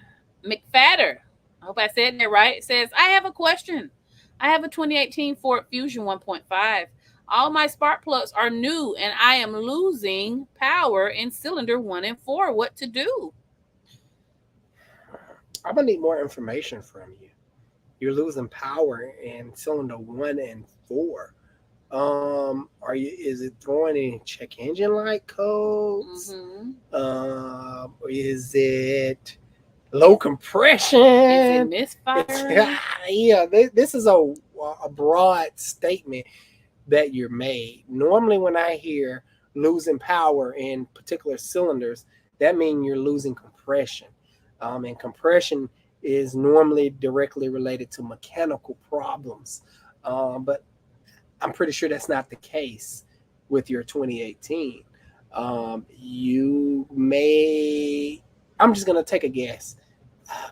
McFadder, I hope I said that right, says, I have a question. I have a 2018 Ford Fusion 1.5. All my spark plugs are new, and I am losing power in cylinder 1 and 4. What to do?
I'm gonna need more information from you. You're losing power in cylinder 1 and 4. Is it throwing any check engine light codes? Or is it low compression?
Is it misfiring?
Yeah, this is a broad statement that you're made. Normally, when I hear losing power in particular cylinders, that means you're losing compression. And compression is normally directly related to mechanical problems. But I'm pretty sure that's not the case with your 2018. You may, I'm just going to take a guess,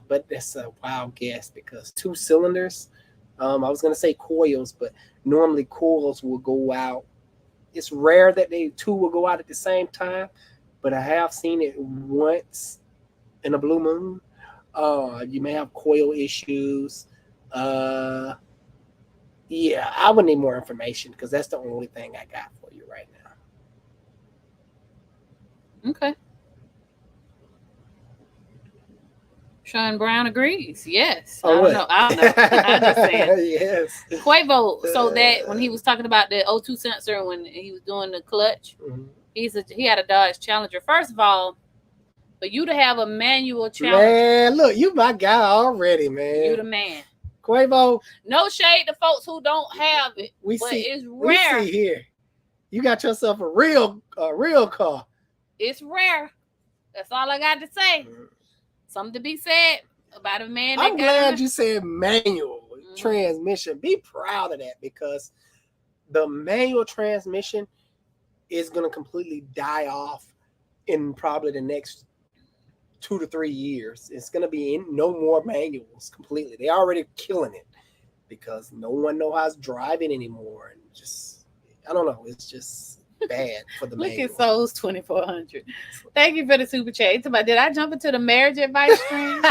but that's a wild guess because 2 cylinders, I was going to say coils, but normally coils will go out. It's rare that 2 will go out at the same time, but I have seen it once in a blue moon. You may have coil issues. Yeah, I would need more information because that's the only thing I got for you right now.
Okay. Sean Brown agrees. Yes.
Oh,
I don't know. I'm just saying.
Yes.
Quavo, so that when he was talking about the O2 sensor when he was doing the clutch, he had a Dodge Challenger. First of all, for you to have a manual Challenger.
Man, look, you my guy already, man.
You the man.
Quavo.
No shade to folks who don't have it, it's rare.
We see here. You got yourself a real car.
It's rare. That's all I got to say. Something to be said about a man.
I'm glad you said manual transmission. Be proud of that because the manual transmission is going to completely die off in probably the next 2 to 3 years. It's going to be no more manuals completely. They're already killing it because no one knows how to drive it anymore. And just, I don't know. It's just bad for the manual.
Look at Souls 2400. Thank you for the super chat. Did I jump into the marriage advice stream?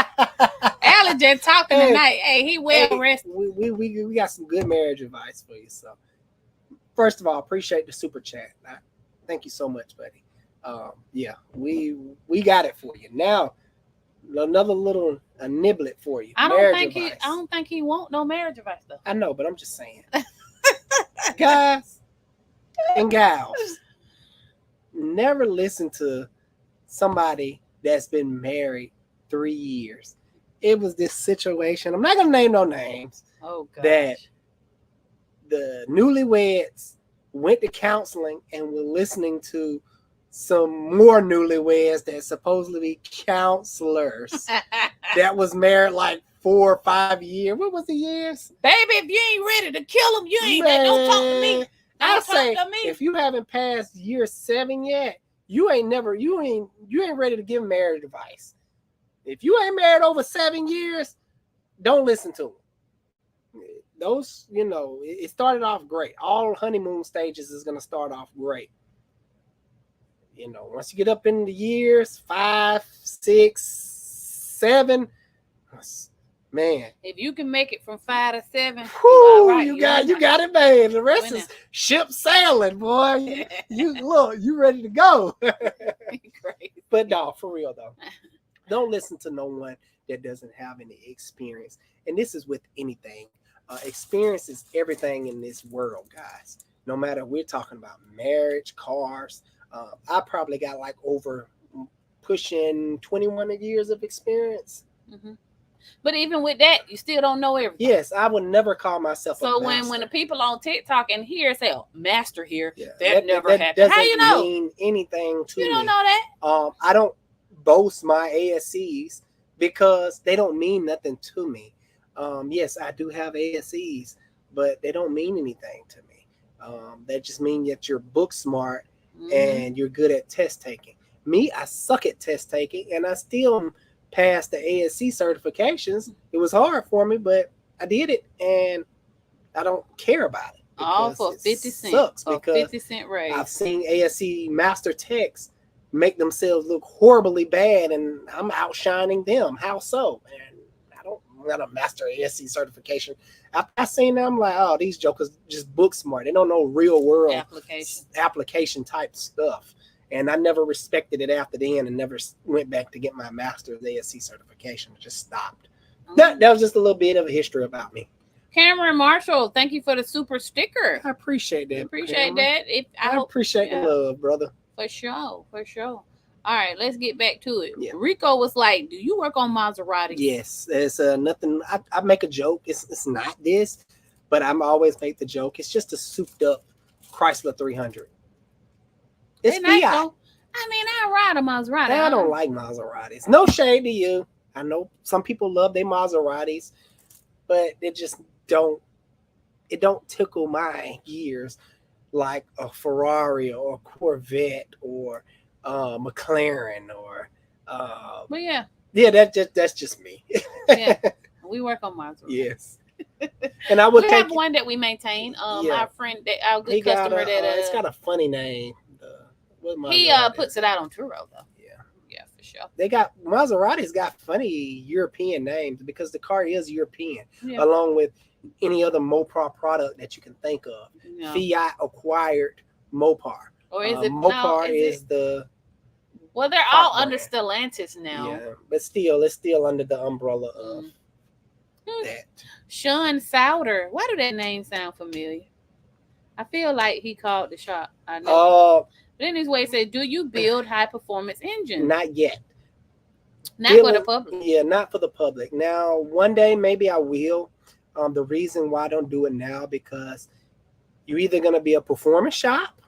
Alan just talking tonight. Hey, he well rested.
We got some good marriage advice for you. So, first of all, appreciate the super chat. Thank you so much, buddy. Yeah, we got it for you. Now, another little niblet for you.
I don't think he want no marriage advice though.
I know, but I'm just saying. Guys and gals, never listen to somebody that's been married 3 years. It was this situation. I'm not gonna name no names.
Oh gosh.
That the newlyweds went to counseling and were listening to some more newlyweds that supposedly be counselors that was married like 4 or 5 years. What was the years?
Baby, if you ain't ready to kill them, you ain't ready. Don't talk to me.
I say if you haven't passed year 7 yet, you ain't ready to give marriage advice. If you ain't married over 7 years, don't listen to them. Those, it started off great. All honeymoon stages is going to start off great. Once you get up in the years 5, 6, 7, man.
If you can make it from 5 to 7,
whew, right. you got it, man. The rest is ship sailing, boy. You ready to go. But no, for real though. Don't listen to no one that doesn't have any experience. And this is with anything. Experience is everything in this world, guys. No matter we're talking about marriage, cars. I probably got like over pushing 21 years of experience.
Mm-hmm. But even with that, you still don't know everything.
Yes, I would never call myself a master.
So when the people on TikTok and here say, oh, master here,
that
never happened.
Doesn't
How you know?
Mean anything to me.
You don't know that?
I don't boast my ASCs because they don't mean nothing to me. Yes, I do have ASCs, but they don't mean anything to me. That just mean that you're book smart and you're good at test taking. Me, I suck at test taking, and I still passed the ASC certifications. It was hard for me, but I did it, and I don't care about it.
All for 50 cents.
Sucks because
50-cent raise.
I've seen ASC master techs make themselves look horribly bad, and I'm outshining them. How so? And I'm not a master ASC certification. After I seen them, I'm like, oh, these jokers just book smart. They don't know real world application type stuff. And I never respected it after the end, and never went back to get my master's ASC certification. I just stopped. That was just a little bit of a history about me.
Cameron Marshall, thank you for the super sticker.
I appreciate that.
I
appreciate the love, brother.
For sure. All right, let's get back to it. Yeah. Rico was like, do you work on Maserati?
Yes. There's nothing. I make a joke. It's not this, but I'm always make the joke. It's just a souped up Chrysler 300. It's
nice, though. I mean, I ride a Maserati.
I don't like Maseratis. No shade to you. I know some people love their Maseratis, but it just don't tickle my gears like a Ferrari or a Corvette or McLaren or
well, yeah,
that's just me.
Yeah, we work on Maserati.
Yes. And I would
have one that we maintain. Our friend, our good customer,
it's got a funny name.
He puts it out on Turo though. Yeah, for sure.
They got Maserati's got funny European names because the car is European, along with any other Mopar product that you can think of. No. Fiat acquired Mopar.
Or is it
Mopar? Is the
well, they're all under Stellantis now.
Yeah, but it's still under the umbrella of that.
Sean Souter. Why do that name sound familiar? I feel like he called the shop. I know. But in his way, he said, do you build high performance engines?
Not yet.
Not for the public.
Yeah, not for the public. Now, one day maybe I will. The reason why I don't do it now, because you're either going to be a performance shop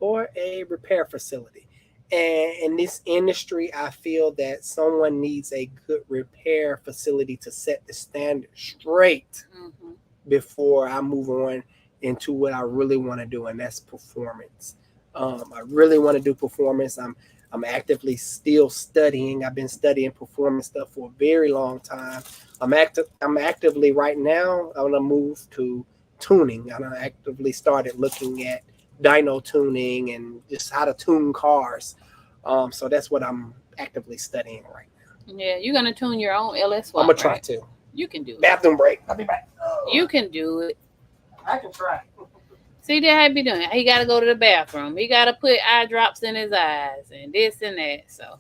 or a repair facility. And in this industry, I feel that someone needs a good repair facility to set the standard straight before I move on into what I really want to do, and that's performance. I really want to do performance. I'm actively still studying. I've been studying performance stuff for a very long time. I'm actively right now. I'm gonna move to tuning. I actively started looking at dyno tuning and just how to tune cars. So that's what I'm actively studying right now.
Yeah, you're gonna tune your own LS swap.
I'm gonna try to.
You can do it.
Bathroom break. I'll be back.
You can do it.
I can try.
See that how he be doing? He got to go to the bathroom. He got to put eye drops in his eyes and this and that. So,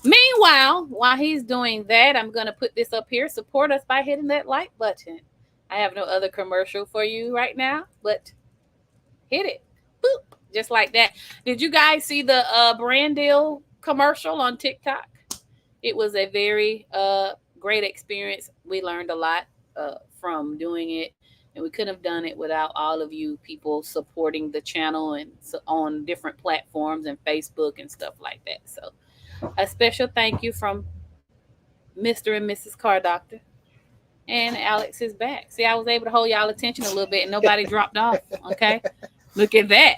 meanwhile, while he's doing that, I'm going to put this up here. Support us by hitting that like button. I have no other commercial for you right now, but hit it. Boop. Just like that. Did you guys see the brand deal commercial on TikTok? It was a very great experience. We learned a lot from doing it. And we couldn't have done it without all of you people supporting the channel and on different platforms and Facebook and stuff like that. So a special thank you from Mr. and Mrs. Car Doctor. And Alex is back. See, I was able to hold y'all attention a little bit and nobody dropped off. Okay. Look at that.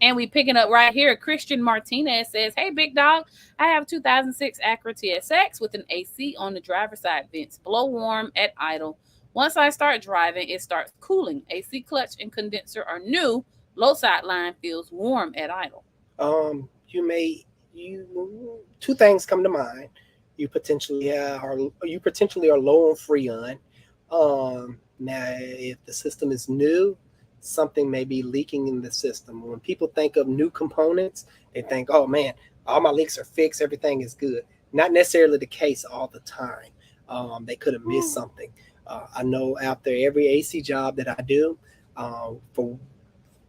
And we picking up right here. Christian Martinez says, hey, big dog, I have 2006 Acura TSX with an AC on the driver's side vents. Blow warm at idle. Once I start driving, it starts cooling. AC clutch and condenser are new. Low side line feels warm at idle.
Two things come to mind. You potentially are low on Freon. Now, if the system is new, something may be leaking in the system. When people think of new components, they think, oh man, all my leaks are fixed. Everything is good. Not necessarily the case all the time. They could have missed something. I know after every AC job that I do, for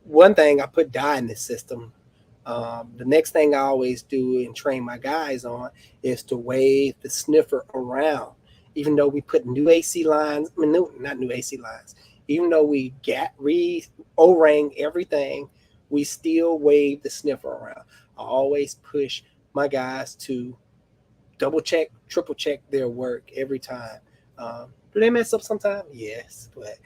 one thing, I put dye in the system. The next thing I always do and train my guys on is to wave the sniffer around. Even though we put new AC lines, not new AC lines, even though we O-ring everything, we still wave the sniffer around. I always push my guys to double check, triple check their work every time. Do they mess up sometimes? Yes, but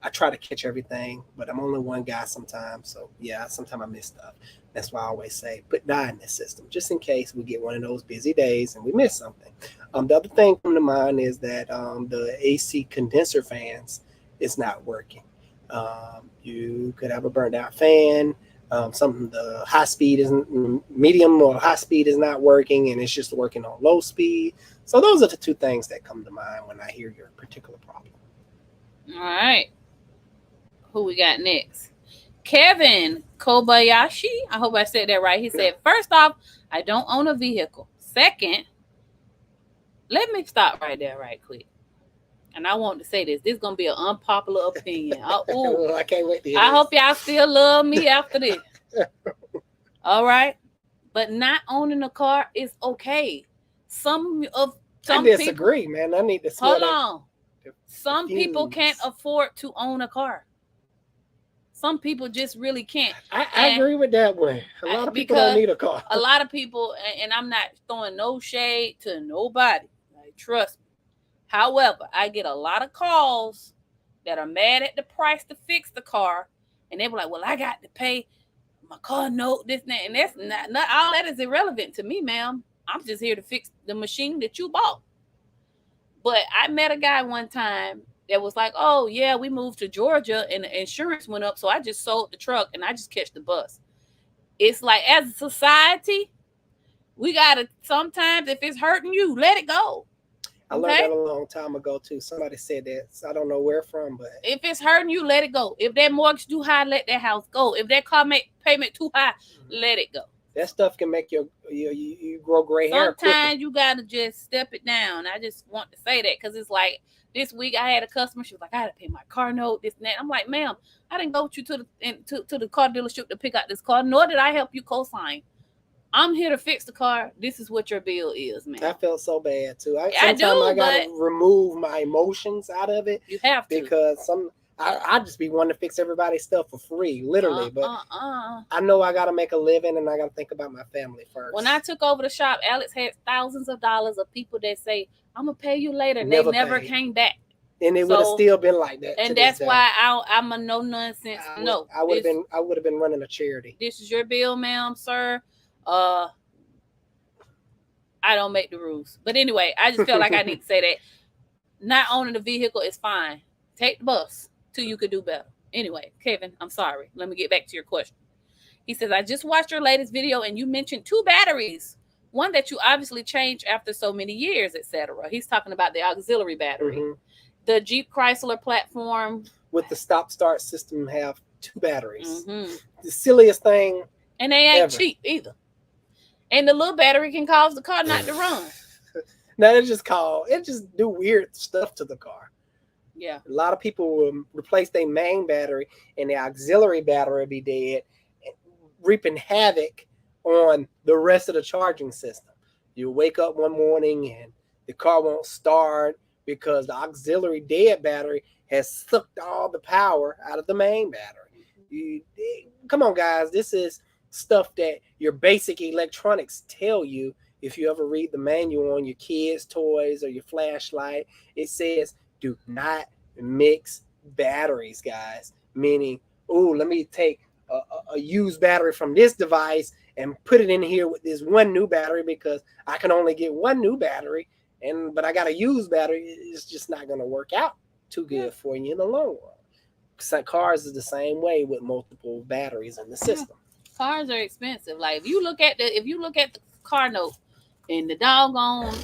I try to catch everything, but I'm only one guy sometimes. So yeah, sometimes I miss stuff. That's why I always say, put dye in the system, just in case we get one of those busy days and we miss something. The other thing come to mind is that the AC condenser fans is not working. You could have a burned out fan. something the high speed isn't medium or high speed is not working and it's just working on low speed. So those are the two things that come to mind when I hear your particular problem.
All right. Who we got next? Kevin Kobayashi. I hope I said that right. He said, first off, I don't own a vehicle. Second, let me stop right there right quick. And I want to say this. This is going to be an unpopular opinion.
I can't wait to hear
I
this.
hope y'all still love me after this. All right? But not owning a car is okay.
I disagree, man. I need to
hold on. Some people can't afford to own a car. Some people just really can't.
I agree with that one. A lot of people don't need a car.
A lot of people, and I'm not throwing no shade to nobody. Like, trust me. However, I get a lot of calls that are mad at the price to fix the car, and they were like, "Well, I got to pay my car note, this and that," and that's not all that is irrelevant to me, ma'am. I'm just here to fix the machine that you bought. But I met a guy one time that was like, "Oh yeah, we moved to Georgia and the insurance went up, so I just sold the truck and I just catch the bus." It's like, as a society, we gotta sometimes, if it's hurting you, let it go.
I learned that a long time ago too. Somebody said that. So I don't know where from, but
if it's hurting you, let it go. If that mortgage too high, let that house go. If that car payment too high, let it go.
That stuff can make you grow gray hair.
Sometimes you gotta just step it down. I just want to say that because it's like this week I had a customer. She was like, "I had to pay my car note, this and that." I'm like, "Ma'am, I didn't go with you to the car dealership to pick out this car, nor did I help you co-sign. I'm here to fix the car. This is what your bill is, man."
I felt so bad too. I gotta remove my emotions out of it.
You have to,
because I just be wanting to fix everybody's stuff for free, literally. But I know I gotta make a living and I gotta think about my family first.
When I took over the shop, Alex had thousands of dollars of people that say, "I'm gonna pay you later." And they never came back.
And it would have still been like that.
And that's why I'm a no nonsense.
I would have been running a charity.
This is your bill, ma'am, sir. I don't make the rules. But anyway, I just feel like I need to say that. Not owning a vehicle is fine. Take the bus till you could do better. Anyway, Kevin, I'm sorry. Let me get back to your question. He says, "I just watched your latest video and you mentioned 2 batteries. One that you obviously changed after so many years, etc." He's talking about the auxiliary battery. Mm-hmm. The Jeep Chrysler platform
with the stop-start system have 2 batteries. Mm-hmm. The silliest thing.
And they ain't cheap either. And the little battery can cause the car not to run.
No, it just do weird stuff to the car.
Yeah.
A lot of people will replace their main battery and the auxiliary battery will be dead, reaping havoc on the rest of the charging system. You wake up one morning and the car won't start because the auxiliary dead battery has sucked all the power out of the main battery. Come on, guys. This is stuff that your basic electronics tell you. If you ever read the manual on your kids' toys or your flashlight, it says do not mix batteries, guys. Meaning, let me take a used battery from this device and put it in here with this one new battery because I can only get one new battery, but I got a used battery. It's just not going to work out too good for you in the long run. So cars is the same way with multiple batteries in the system.
Cars are expensive. Like if you look at the car note and the doggone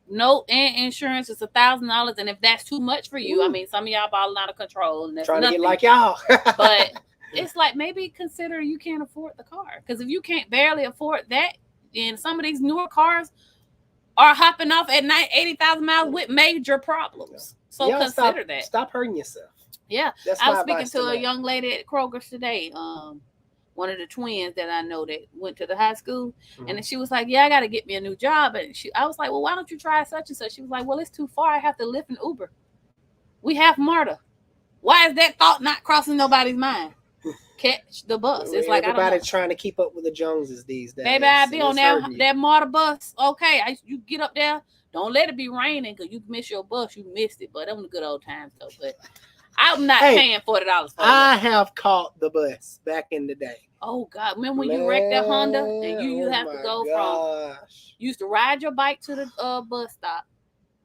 note and insurance is $1,000, and if that's too much for you, I mean, some of y'all balling out of control and that's
trying
nothing.
To get like y'all.
But it's like maybe consider you can't afford the car, because if you can't barely afford that, then some of these newer cars are hopping off at 80,000 miles with major problems. So consider that.
Stop hurting yourself.
Yeah, I was speaking to a young lady at Kroger's today. One of the twins that I know that went to the high school, and then she was like, "Yeah, I got to get me a new job." And I was like, "Well, why don't you try such and such?" She was like, "Well, it's too far. I have to Lyft and Uber. We have MARTA. Why is that thought not crossing nobody's mind? Catch the bus." It's like
everybody's trying to keep up with the Joneses these days.
Baby, I be on that MARTA bus. Okay, you get up there. Don't let it be raining because you miss your bus. You missed it, but them the good old times though. But I'm not paying $40 for it.
I have caught the bus back in the day.
Oh God! Remember when you wrecked that Honda and you have to go from? You used to ride your bike to the bus stop,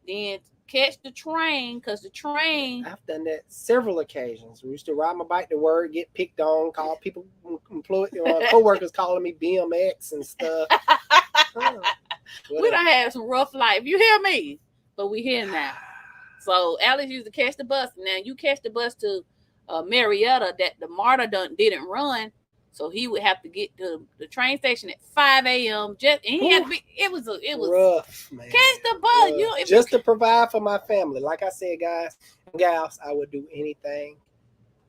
then catch the train, because the train.
I've done that several occasions. We used to ride my bike to work, get picked on, call people, co-workers calling me BMX and stuff.
We done had some rough life. You hear me? But we here now. So Alex used to catch the bus. Now you catch the bus to Marietta that the MARTA didn't run. So he would have to get to the train station at 5 a.m. Just and he had to be, it was
rough, man.
Catch the bus.
You just to provide for my family. Like I said, guys and gals, I would do anything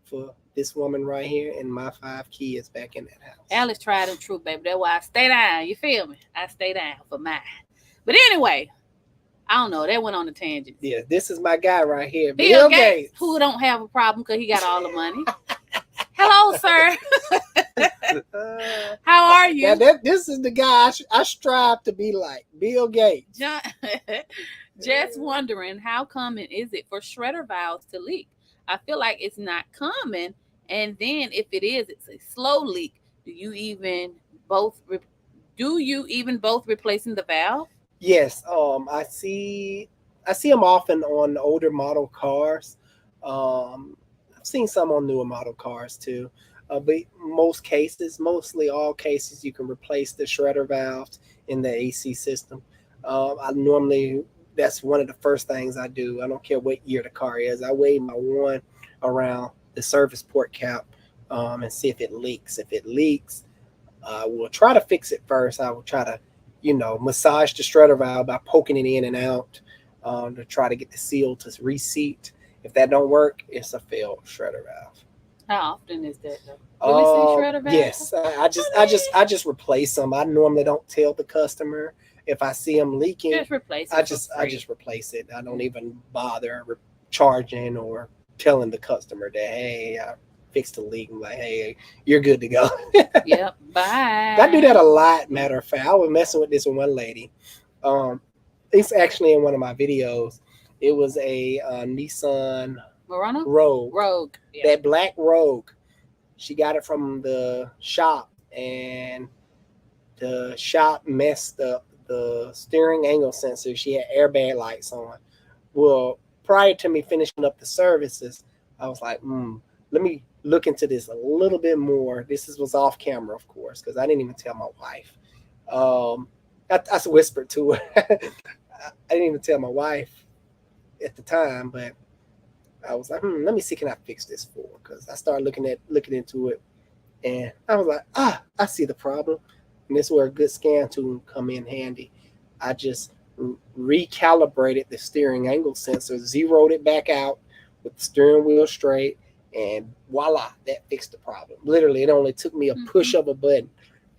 for this woman right here and my 5 kids back in that house.
Alex tried and true, baby. That's why I stay down. You feel me? I stay down for mine. But anyway, I don't know. That went on a tangent.
Yeah, this is my guy right here,
Bill Gates, who don't have a problem because he got all the money. Hello, sir. How are you?
Now this is the guy I strive to be like, Bill Gates.
Just wondering, how common is it for shredder valves to leak? I feel like it's not common, and then if it is, it's a slow leak. Do you even both replacing the valve?
Yes, I see them often on older model cars. I've seen some on newer model cars too. But mostly all cases, you can replace the shredder valves in the AC system. That's one of the first things I do. I don't care what year the car is. I wave my wand around the service port cap and see if it leaks. If it leaks, I will try to fix it first. I will try to, massage the shredder valve by poking it in and out to try to get the seal to reseat. If that don't work, it's a failed shredder valve.
How often is that though? Will we see shredder valve?
Yes, I just replace them. I normally don't tell the customer if I see them leaking.
Just replace it.
I just replace it. I don't even bother charging or telling the customer that, hey, I fixed the leak. I'm like, hey, you're good to go.
Yep. Bye.
I do that a lot. Matter of fact, I was messing with this one lady. It's actually in one of my videos. It was a Nissan
Murano?
Rogue.
Yeah.
That black Rogue. She got it from the shop, and the shop messed up the steering angle sensor. She had airbag lights on. Well, prior to me finishing up the services, I was like, let me look into this a little bit more. This was off camera, of course, because I didn't even tell my wife. I whispered to her. I didn't even tell my wife at the time, but I was like, let me see, can I fix this for her? Because I started looking into it, and I was like, I see the problem. And this is where a good scan tool come in handy. I just recalibrated the steering angle sensor, zeroed it back out with the steering wheel straight, and voila, that fixed the problem. Literally, it only took me a push of a button.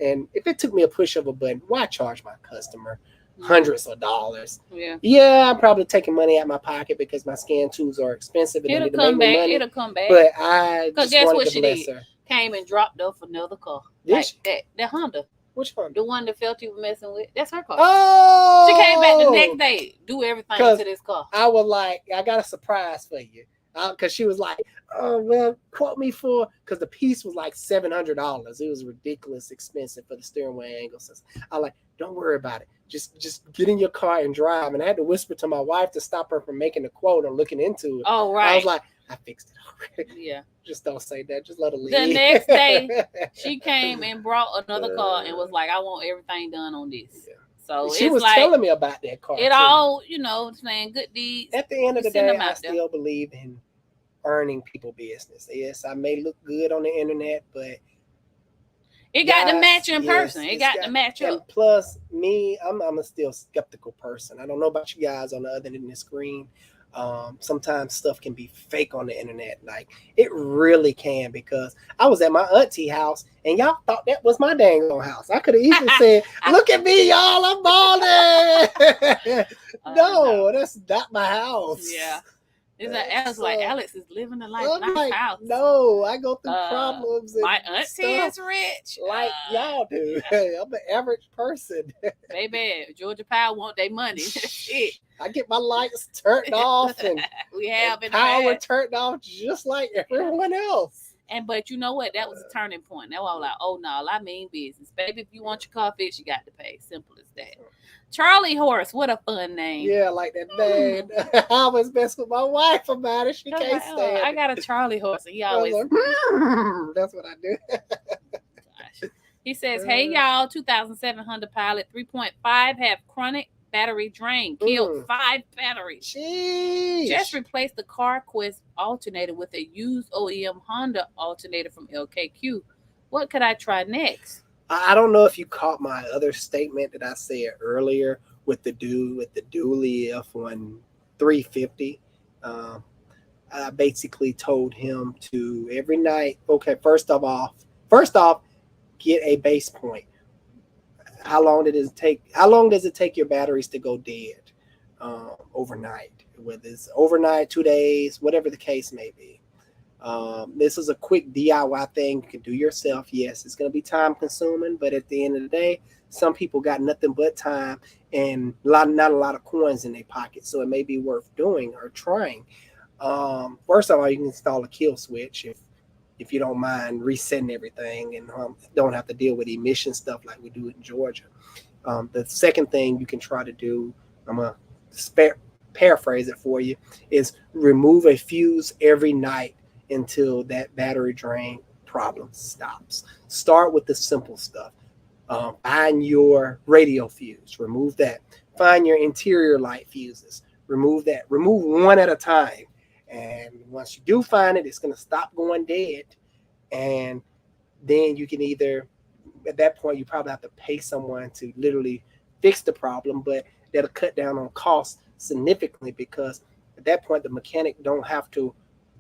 And if it took me a push of a button, why charge my customer hundreds of dollars? Yeah, I'm probably taking money out of my pocket because my scan tools are expensive. And
It'll come back. It'll come back.
But I just
guess
wanted
what
to
she
bless
did?
her.
Came and dropped off another car.
Like
that Honda.
Which one?
The one that Felty was messing with. That's her car.
Oh!
She came back the next day, do everything to this car.
I was like, I got a surprise for you. Because she was like, oh, well, quote me for, because the piece was like $700. It was ridiculous expensive for the steering wheel angle system. I like, don't worry about it. Just get in your car and drive. And I had to whisper to my wife to stop her from making the quote or looking into it.
Oh, right.
I was like, I fixed it already.
Yeah.
Just don't say that. Just let her leave.
The next day, she came and brought another car and was like, I want everything done on this. Yeah. So
she was telling me about that car.
It all, saying good deeds.
At the end of the day, I still believe in earning people business. Yes, I may look good on the internet, but
it got to match in person. It got to match up.
And plus, me, I'm a still skeptical person. I don't know about you guys on the other end of the screen. Sometimes stuff can be fake on the internet. Like, it really can, because I was at my auntie house and y'all thought that was my dang old house. I could have easily said, look at me, y'all, I'm balling. No, that's not my house.
Yeah. Alex is living the life, not
like,
house.
No, I go through problems. And
my auntie is rich,
like y'all do. I'm an average person.
Baby, Georgia Power want their money.
I get my lights turned off, and
we have
power turned off just like everyone else.
But you know what? That was a turning point. Now I was like, oh no, I mean business, baby. If you want your car fixed, you got to pay. Simple as that. Charlie Horse, what a fun name.
Yeah, I like that name. I always mess with my wife about it. She
I'm
can't
like,
stand
I
it.
got a Charlie Horse, and he
I was
always.
like, that's what I do.
Gosh. He says, "Hey y'all, 2007 Honda Pilot 3.5 have chronic battery drain, killed 5 batteries.
Jeez.
Just replaced the CarQuest alternator with a used OEM Honda alternator from LKQ. What could I try next?"
I don't know if you caught my other statement that I said earlier with the dually F1 350. I basically told him to every night. Okay, first off, get a base point. How long does it take your batteries to go dead overnight? Whether it's overnight, 2 days, whatever the case may be. This is a quick DIY thing you can do yourself. Yes, it's going to be time consuming, but at the end of the day, some people got nothing but time and not a lot of coins in their pocket, so it may be worth doing or trying. First of all, you can install a kill switch if you don't mind resetting everything and don't have to deal with emission stuff like we do in Georgia. The second thing you can try to do, I'm going to paraphrase it for you, is remove a fuse every night until that battery drain problem stops. Start with the simple stuff. Find your radio fuse, remove that. Find your interior light fuses, remove that. Remove one at a time. And once you do find it, it's going to stop going dead. And then you can either, at that point, you probably have to pay someone to literally fix the problem, but that'll cut down on costs significantly because at that point, the mechanic don't have to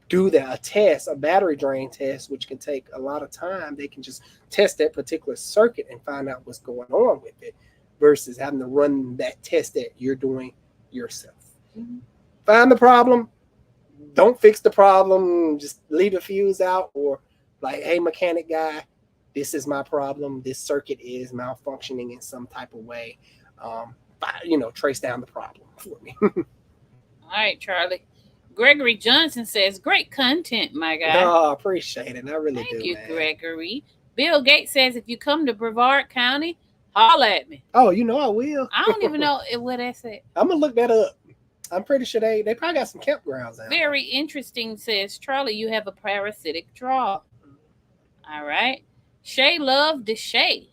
do a battery drain test, which can take a lot of time. They can just test that particular circuit and find out what's going on with it versus having to run that test that you're doing yourself. Mm-hmm. Find the problem. Don't fix the problem. Just leave the fuse out or like, hey, mechanic guy, this is my problem. This circuit is malfunctioning in some type of way. Trace down the problem for me.
All right, Charlie. Gregory Johnson says, great content, my guy.
Oh, I appreciate it. I really do.
Thank you,
man.
Gregory. Bill Gates says, if you come to Brevard County, holler at me.
Oh, I will.
I don't even know what that said.
I'm going to look that up. I'm pretty sure they probably got some campgrounds out.
Very interesting, says Charlie. You have a parasitic draw. All right. Shay Love Deshay.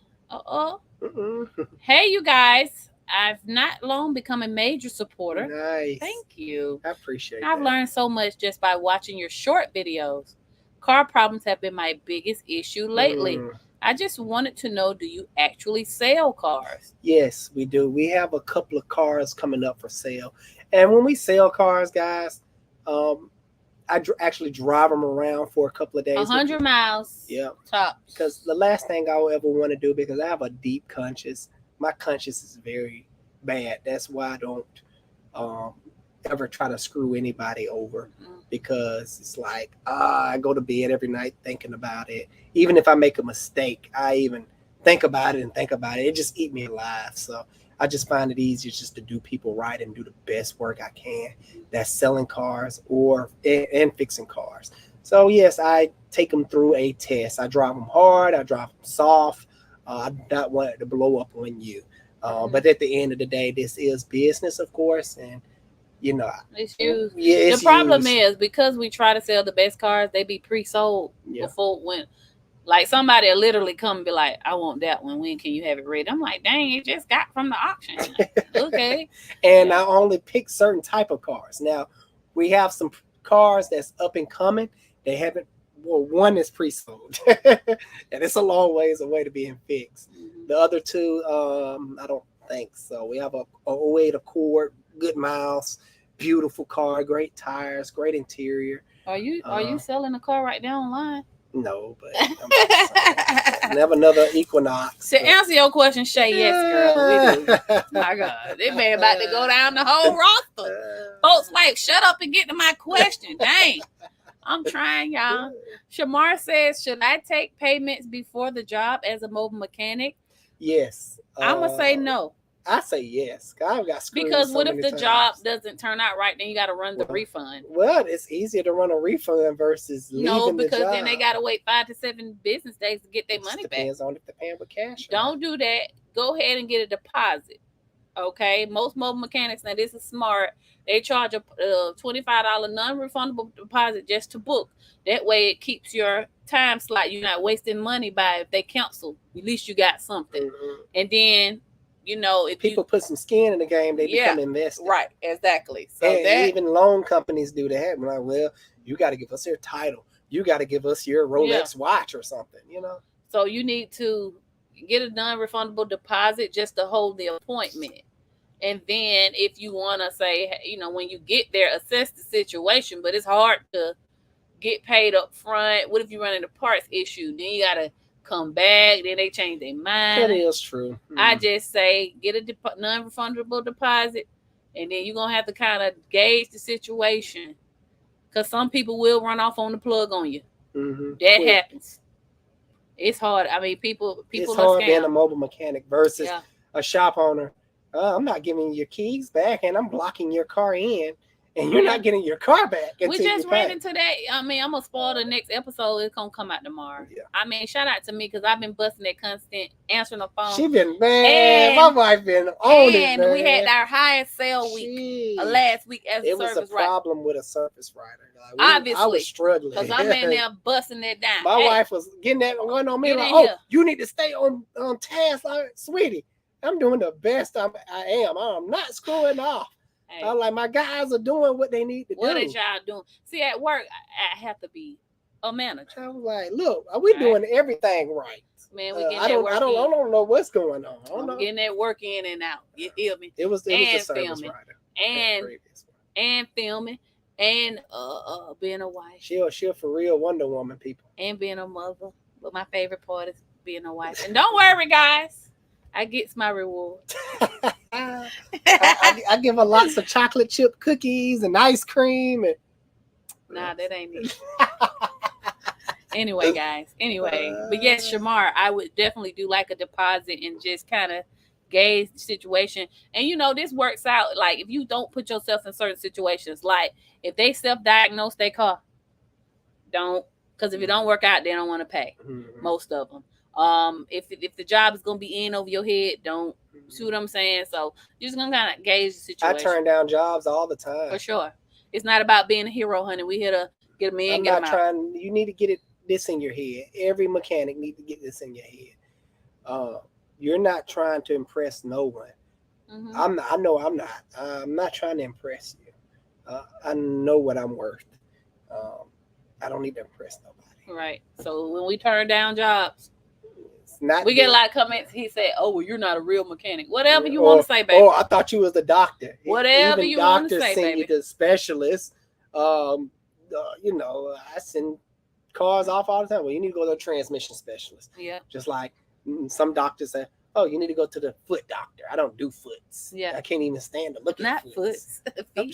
Hey, you guys. I've not long become a major supporter.
Nice.
Thank you.
I appreciate it.
I've learned so much just by watching your short videos. Car problems have been my biggest issue lately. I just wanted to know, do you actually sell cars?
Yes, we do. We have a couple of cars coming up for sale. And when we sell cars, guys, I actually drive them around for a couple of days.
100 miles.
Yeah.
Top.
Because the last thing I would ever want to do, because I have a deep conscience, my conscience is very bad. That's why I don't ever try to screw anybody over, because it's like I go to bed every night thinking about it. Even if I make a mistake, I even think about it. It just eats me alive. So I just find it easier just to do people right and do the best work I can. That's selling cars and fixing cars. So yes, I take them through a test. I drive them hard. I drive them soft. I do not want it to blow up on you. But at the end of the day, this is business, of course. And,
it's used.
Yeah,
the problem is because we try to sell the best cars, they be pre-sold before when. Like somebody will literally come and be like, I want that one. When can you have it ready? I'm like, dang, it just got from the auction. Okay.
And I only pick certain type of cars. Now, we have some cars that's up and coming. They haven't. Well, one is pre-sold, and it's a long ways away to being fixed. The other two, I don't think so. We have a 08 Accord, good miles, beautiful car, great tires, great interior.
Are you selling a car right now online?
No, but I have another Equinox.
To answer your question, Shay, yes, girl, we do. My God, they man about to go down the whole roster. Folks like, shut up and get to my question. Dang. I'm trying, y'all. Shamar says, should I take payments before the job as a mobile mechanic?
Yes.
I'm going to say no.
I say yes. I've got screwed
because
so
what if the
times.
Job doesn't turn out right? Then you got to run the refund.
Well, it's easier to run a refund versus leaving the job.
No, because then they got to wait 5 to 7 business days to get their money back.
Depends on if they're paying with cash.
Don't do that. Go ahead and get a deposit. Okay, most mobile mechanics, now this is smart. They charge a $25 non-refundable deposit just to book. That way, it keeps your time slot. You're not wasting money by if they cancel. At least you got something.
Mm-hmm.
And then, if
people put some skin in the game, they become invested.
Right, exactly. So
and even loan companies do that. I'm like, well, you got to give us your title. You got to give us your Rolex watch or something.
So you need to get a non-refundable deposit just to hold the appointment. And then if you want to say, when you get there, assess the situation, but it's hard to get paid up front. What if you run into parts issue? Then you got to come back. Then they change their mind.
That is true.
I just say get a non-refundable deposit, and then you're going to have to kind of gauge the situation, because some people will run off on the plug on you.
Mm-hmm.
That happens. It's hard. I mean, people
it's hard being a mobile mechanic versus a shop owner. I'm not giving you your keys back, and I'm blocking your car in, and you're not getting your car back.
We just ran into that. I mean, I'm gonna spoil the next episode. It's gonna come out tomorrow. Yeah. I mean, shout out to me, because I've been busting that constant answering the phone.
She been bad. My wife been on it,
and we had our highest sale week last week as a service rider. It was a
problem with a service rider.
Obviously,
I was struggling
because I'm in there busting it down.
My wife was getting that going on me like, you need to stay on task, like, sweetie. I'm doing the best I am. I'm not screwing off. Hey. I'm like, my guys are doing what they need to do.
What is y'all doing? See, at work, I have to be a manager.
I was like, look, are we doing everything right?
Man, we getting that work in.
I don't know what's going on. I'm
getting that work in and out. You feel me?
It was a service rider.
And filming. And being a wife.
She'll for real Wonder Woman, people.
And being a mother. But my favorite part is being a wife. And don't worry, guys. I get my reward.
I give her lots of chocolate chip cookies and ice cream. And
nah, that ain't it. Anyway, guys. But yes, Shamar, I would definitely do like a deposit and just kind of gauge the situation. And this works out. Like, if you don't put yourself in certain situations, like if they self-diagnose their car, don't. Because if it don't work out, they don't want to pay. Mm-hmm. Most of them. If the job is gonna be in over your head, don't. See what I'm saying? So you're just gonna kind of gauge the situation.
I turn down jobs all the time.
For sure. It's not about being a hero, honey. We here to get them in.
I'm not trying. You need to get this in your head. Every mechanic needs to get this in your head. You're not trying to impress no one. Mm-hmm. I'm not. I'm not trying to impress you. I know what I'm worth. I don't need to impress nobody.
Right. So when we turn down jobs, we get a lot of comments. He said, "Oh, well, you're not a real mechanic." Whatever you want to say, baby.
Oh, I thought you was the doctor.
Whatever you want to say, baby.
Doctors send you to specialists. I send cars off all the time. Well, you need to go to a transmission specialist.
Yeah.
Just like some doctors say, "Oh, you need to go to the foot doctor." I don't do foots.
Yeah.
I can't even stand to look at
foots.
I'm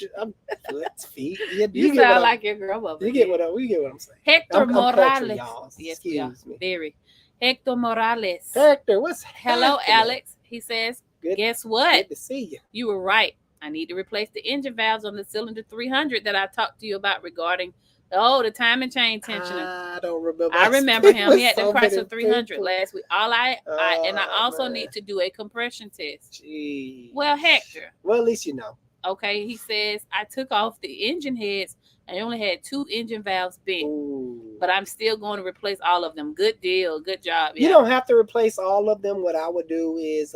foots, feet. Yeah,
you sound like your grandmother.
You get what I'm saying.
Hector Morales.
Country, y'all.
Yes,
excuse me.
Very. Hector Morales.
Hector, what's
Hello,
happening?
Alex. He says, guess what?
Good to see you.
You were right. I need to replace the engine valves on the cylinder 300 that I talked to you about regarding the time and chain tensioner.
I don't remember.
I remember him. He had the price of 300 last week. I also need to do a compression test.
Gee.
Well, Hector.
Well, at least you know.
Okay, he says, I took off the engine heads. I only had 2 engine valves bent.
Ooh.
But I'm still going to replace all of them. Good deal. Good job.
You don't have to replace all of them. What I would do is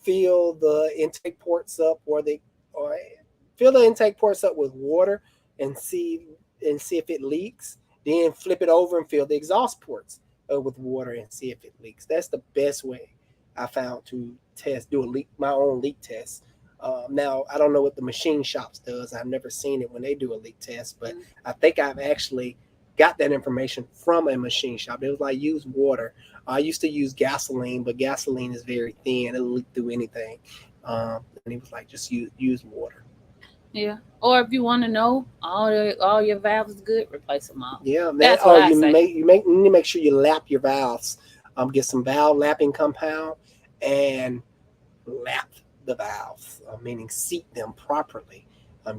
fill the intake ports up or fill the intake ports up with water and see if it leaks. Then flip it over and fill the exhaust ports with water and see if it leaks. That's the best way I found to do my own leak test. Now, I don't know what the machine shops does. I've never seen it when they do a leak test, but I think I've actually got that information from a machine shop. It was like, use water. I used to use gasoline, but gasoline is very thin. It'll leak through anything. And he was like, just use water.
Yeah. Or if you want to know all your valves is good, replace them all.
Yeah. That's what I say. You need to make sure you lap your valves. Get some valve lapping compound and lap the valves, meaning seat them properly.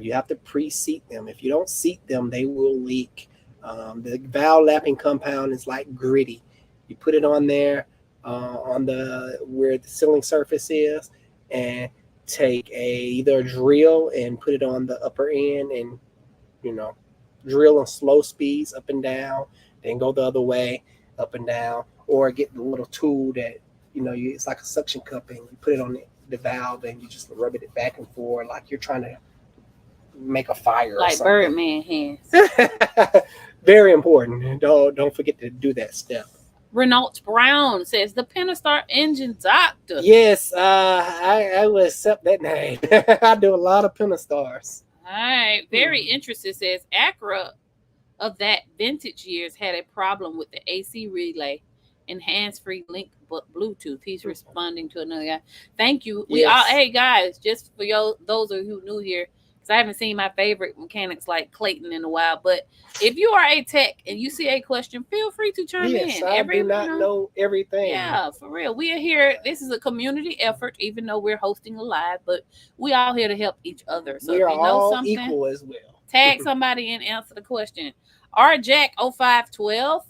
You have to pre-seat them. If you don't seat them, they will leak. The valve lapping compound is like gritty. You put it on there, where the sealing surface is, and take either a drill and put it on the upper end and, you know, drill in slow speeds up and down, then go the other way, up and down, or get the little tool that, it's like a suction cup and you put it on the valve and you just rub it back and forth like you're trying to make a fire
like
or something.
Birdman hands.
Very important. Don't forget to do that step.
Renault Brown says the Pentastar engine doctor.
Yes, I will accept that name. I do a lot of Pentastars.
All right, very interested. Says Acura of that vintage years had a problem with the AC relay and hands-free link Bluetooth. He's responding to another guy. Thank you. Hey guys, just for those of you who new here, because I haven't seen my favorite mechanics like Clayton in a while. But if you are a tech and you see a question, feel free to chime in.
I do not know everything.
Yeah, for real. We are here. This is a community effort, even though we're hosting a live, but we all here to help each other. So
we are
if you know
all
something,
equal as well.
Tag somebody and answer the question. R Jack 0512.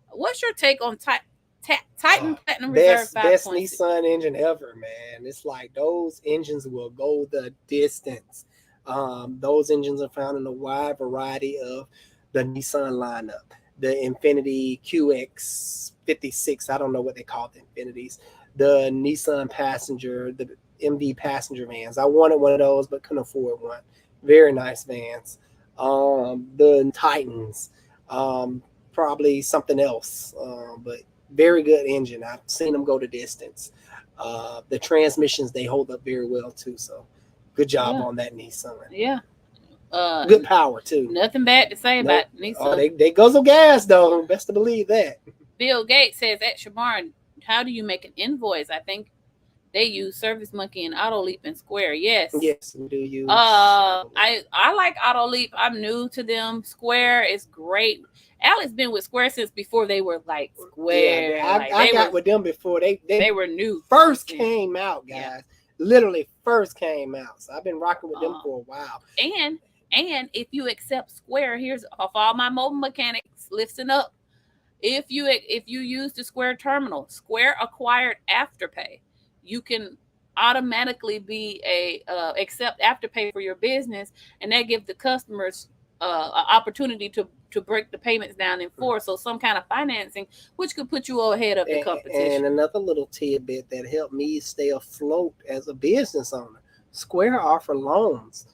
What's your take on Titan Platinum Reserve 5.6?
Best Nissan engine ever, man. It's like those engines will go the distance. Those engines are found in a wide variety of the Nissan lineup. The Infiniti QX56, I don't know what they call the Infinitis. The Nissan Passenger, the MV passenger vans. I wanted one of those, but couldn't afford one. Very nice vans. The Titans, probably something else, but very good engine. I've seen them go the distance. The transmissions, they hold up very well too. So good job on that Nissan.
Yeah.
Good power too.
Nothing bad to say about Nissan.
Oh, they guzzle gas though. Best to believe that.
Bill Gates says at Shabar, how do you make an invoice? I think they use Service Monkey and AutoLeap and Square. Yes,
we do use.
I like AutoLeap. I'm new to them. Square is great. Alex been with Square since before they were like Square.
Yeah, I got with them before they
were new.
First came out, guys. Yeah. Literally first came out. So I've been rocking with them for a while.
And if you accept Square, here's off all my mobile mechanics lifting up. If you use the Square terminal, Square acquired Afterpay, you can automatically be accept Afterpay for your business, and that gives the customers an opportunity to break the payments down in four. So some kind of financing, which could put you ahead of the competition.
And another little tidbit that helped me stay afloat as a business owner, Square offer loans.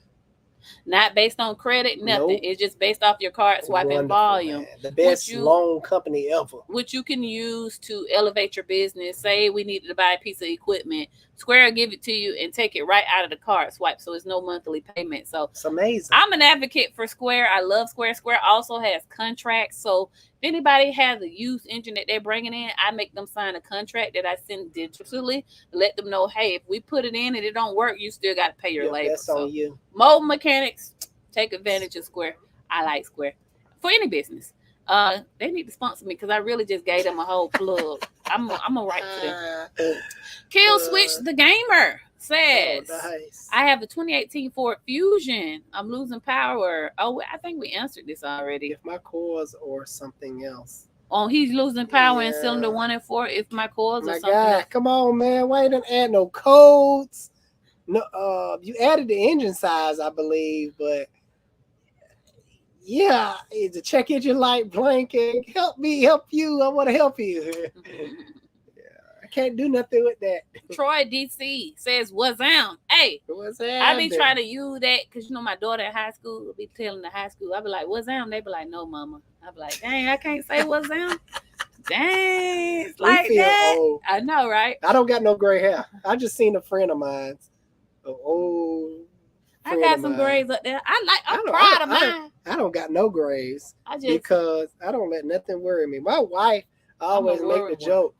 Not based on credit, nothing. Nope. It's just based off your card swiping volume.
Man. The best loan company ever.
Which you can use to elevate your business. Say we needed to buy a piece of equipment. Square will give it to you and take it right out of the card swipe. So it's no monthly payment. So
it's amazing.
I'm an advocate for Square. I love Square. Square also has contracts. So if anybody has a used engine that they're bringing in, I make them sign a contract that I send digitally to let them know, hey, if we put it in and it don't work, you still got to pay your labor.
That's on you.
Mobile mechanics, take advantage of Square. I like Square for any business. They need to sponsor me because I really just gave them a whole plug. I'm gonna write to them. Kill Switch the Gamer says,
nice.
I have a 2018 Ford Fusion. I'm losing power. Oh, I think we answered this already.
If my cores or something else.
Oh, he's losing power in cylinder 1 and 4. If my cores or something else.
Come on, man. Why you didn't add no codes? No, you added the engine size, I believe, but yeah, it's a check engine light blanking. Help me, help you. I want to help you. I can't do nothing with that.
Troy DC says, what's on? Hey, I be trying to use that because my daughter in high school will be telling the high school. I be like, what's on? They be like, no, mama. I be like, dang, I can't say what's on. Dang, it's like that. Old. I know, right?
I don't got no gray hair. I just seen a friend of mine.
I got some grays up there. I'm proud of mine.
I don't got no grays because I don't let nothing worry me. My wife always make the joke.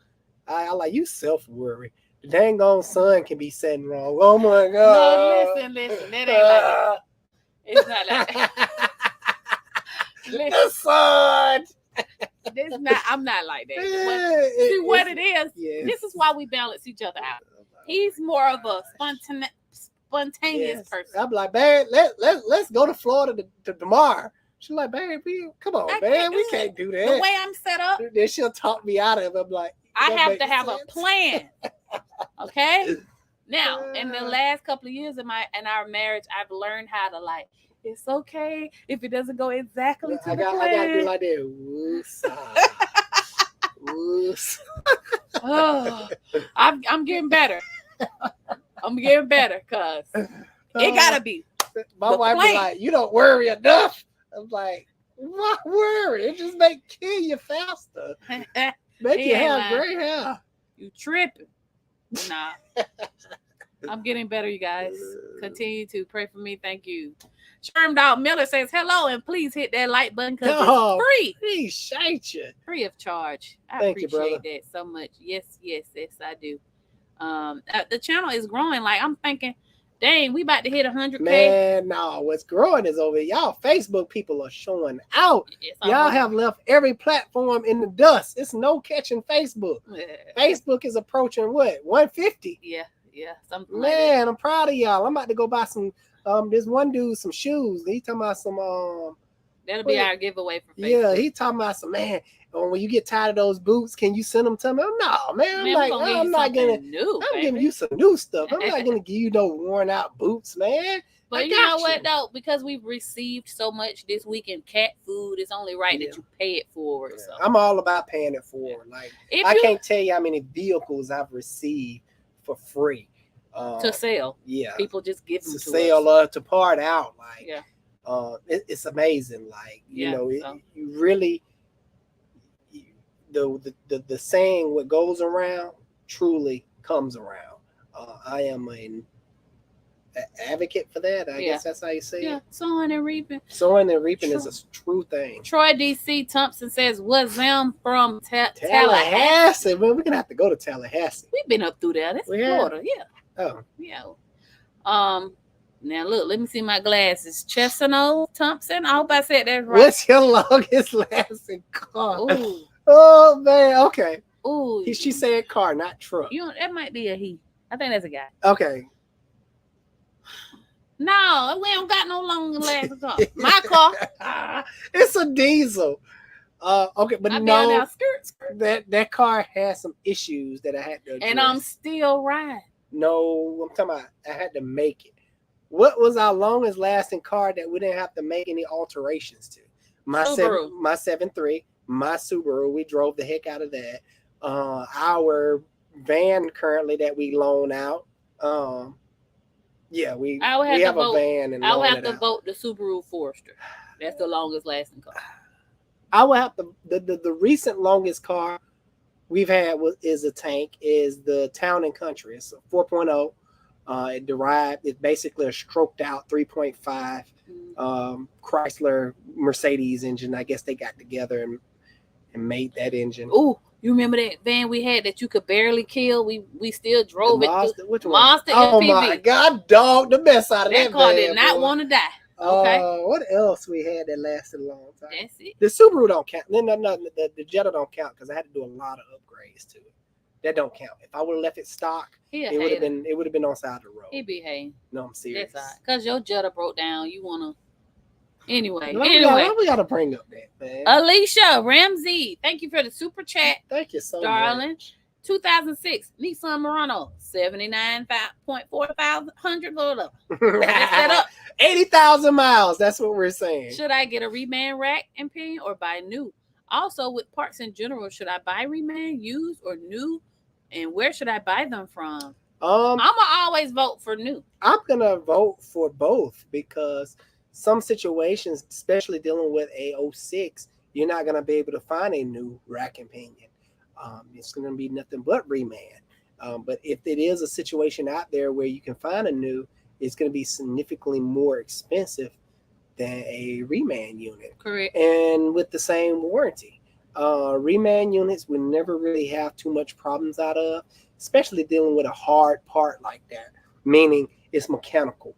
I like, you self-worry. The dang on sun can be setting wrong. Oh my God.
No, listen. It ain't like that. It's not like that.
The sun.
I'm not like that. See what it is? Yes. This is why we balance each other out. He's more of a spontaneous person.
I'm like, babe, let's go to Florida tomorrow. She's like, babe, come on, man, we can't do that.
The way I'm set up.
Then she'll talk me out of it. I'm like,
I have to have a plan. Okay? Now, in the last couple of years in our marriage, I've learned how to like. It's okay if it doesn't go exactly to the plan.
I gotta do like that. Woos.
Oh, I'm getting better. I'm getting better because it gotta be.
My wife be like, "You don't worry enough." I'm like, "Why worry? It just kill you faster. Make you have gray hair."
You tripping? Nah. I'm getting better, you guys. Continue to pray for me. Thank you. Sherm Dog Miller says hello and please hit that like button because it's free.
Appreciate you.
Free of charge. I appreciate that so much. Yes, I do. The channel is growing. Like I'm thinking, dang, we about to hit 100K.
Man, no, what's growing is over y'all. Facebook people are showing out. Y'all have left every platform in the dust. It's no catching Facebook. Facebook is approaching what 150.
Yeah, something.
Man,
like that.
I'm proud of y'all. I'm about to go buy some. This one dude some shoes. He talking about some.
That'll be our giveaway for Facebook.
Yeah, he talking about some man. When you get tired of those boots, can you send them to me? No, man. I'm like, I'm not gonna. I'm giving you some new stuff. I'm not gonna give you no worn out boots, man.
But you know what though? Because we've received so much this week in cat food, it's only right that you pay it forward. So.
I'm all about paying it forward. Like I can't tell you how many vehicles I've received for free. To
sell.
Yeah.
People just give them to
sell
us.
To part out. Like it's amazing. Like, you really the saying what goes around truly comes around. I am an advocate for that. I guess that's how you say it.
Sowing and reaping.
Sowing and reaping is a true thing.
Troy DC Thompson says, "What's them from
Tallahassee? Man, we're gonna have to go to Tallahassee.
We've been up through there. That's Florida, yeah.
Oh.
Yeah. Now look, let me see my glasses. Chestnut Thompson. I hope I said that right.
What's your longest lasting car?
Ooh.
Oh man, okay.
Ooh.
She said car, not truck.
That might be a he. I think that's a guy.
Okay.
No, we don't got no long lasting car. My car.
It's a diesel. Okay, but no, that car has some issues that I had to address.
And I'm still riding.
No, I'm talking about I had to make it. What was our longest lasting car that we didn't have to make any alterations to? My 7.3, my Subaru. We drove the heck out of that. Our van currently that we loan out. We have a van and I would have to
vote the Subaru Forester. That's the longest lasting car.
I would have to the recent longest car we've had is a tank, is the Town and Country. It's a 4.0. It's basically a stroked out 3.5 Chrysler Mercedes engine. I guess they got together and made that engine.
Oh, you remember that van we had that you could barely kill? We still drove
Mazda,
it.
Which one?
Monster
Oh
MPV.
My God, dog, the mess out of that
car
van,
did not want to die. Okay.
What else we had that lasted a long time?
That's it.
The Subaru don't count. No, the Jetta don't count because I had to do a lot of upgrades to it. That don't count. If I would have left it stock, it would have been on side of the road.
He be hating.
No, I'm serious.
That's all right. Because your Jetta broke down. You wanna anyway.
Why we gotta bring up that, man?
Alicia Ramsey, thank you for the super chat.
Thank you so
darling.
much.
2006 Nissan Murano, 79,400.
Set up 80,000 miles. That's what we're saying.
Should I get a reman rack and pin or buy new? Also, with parts in general, should I buy reman, used, or new? And where should I buy them from? I'm gonna always vote for new.
I'm gonna vote for both because some situations, especially dealing with a 06, you're not gonna be able to find a new rack and pinion. It's going to be nothing but reman. But if it is a situation out there where you can find a new, it's going to be significantly more expensive than a reman unit.
Correct.
And with the same warranty. Reman units we never really have too much problems out of, especially dealing with a hard part like that, meaning it's mechanical.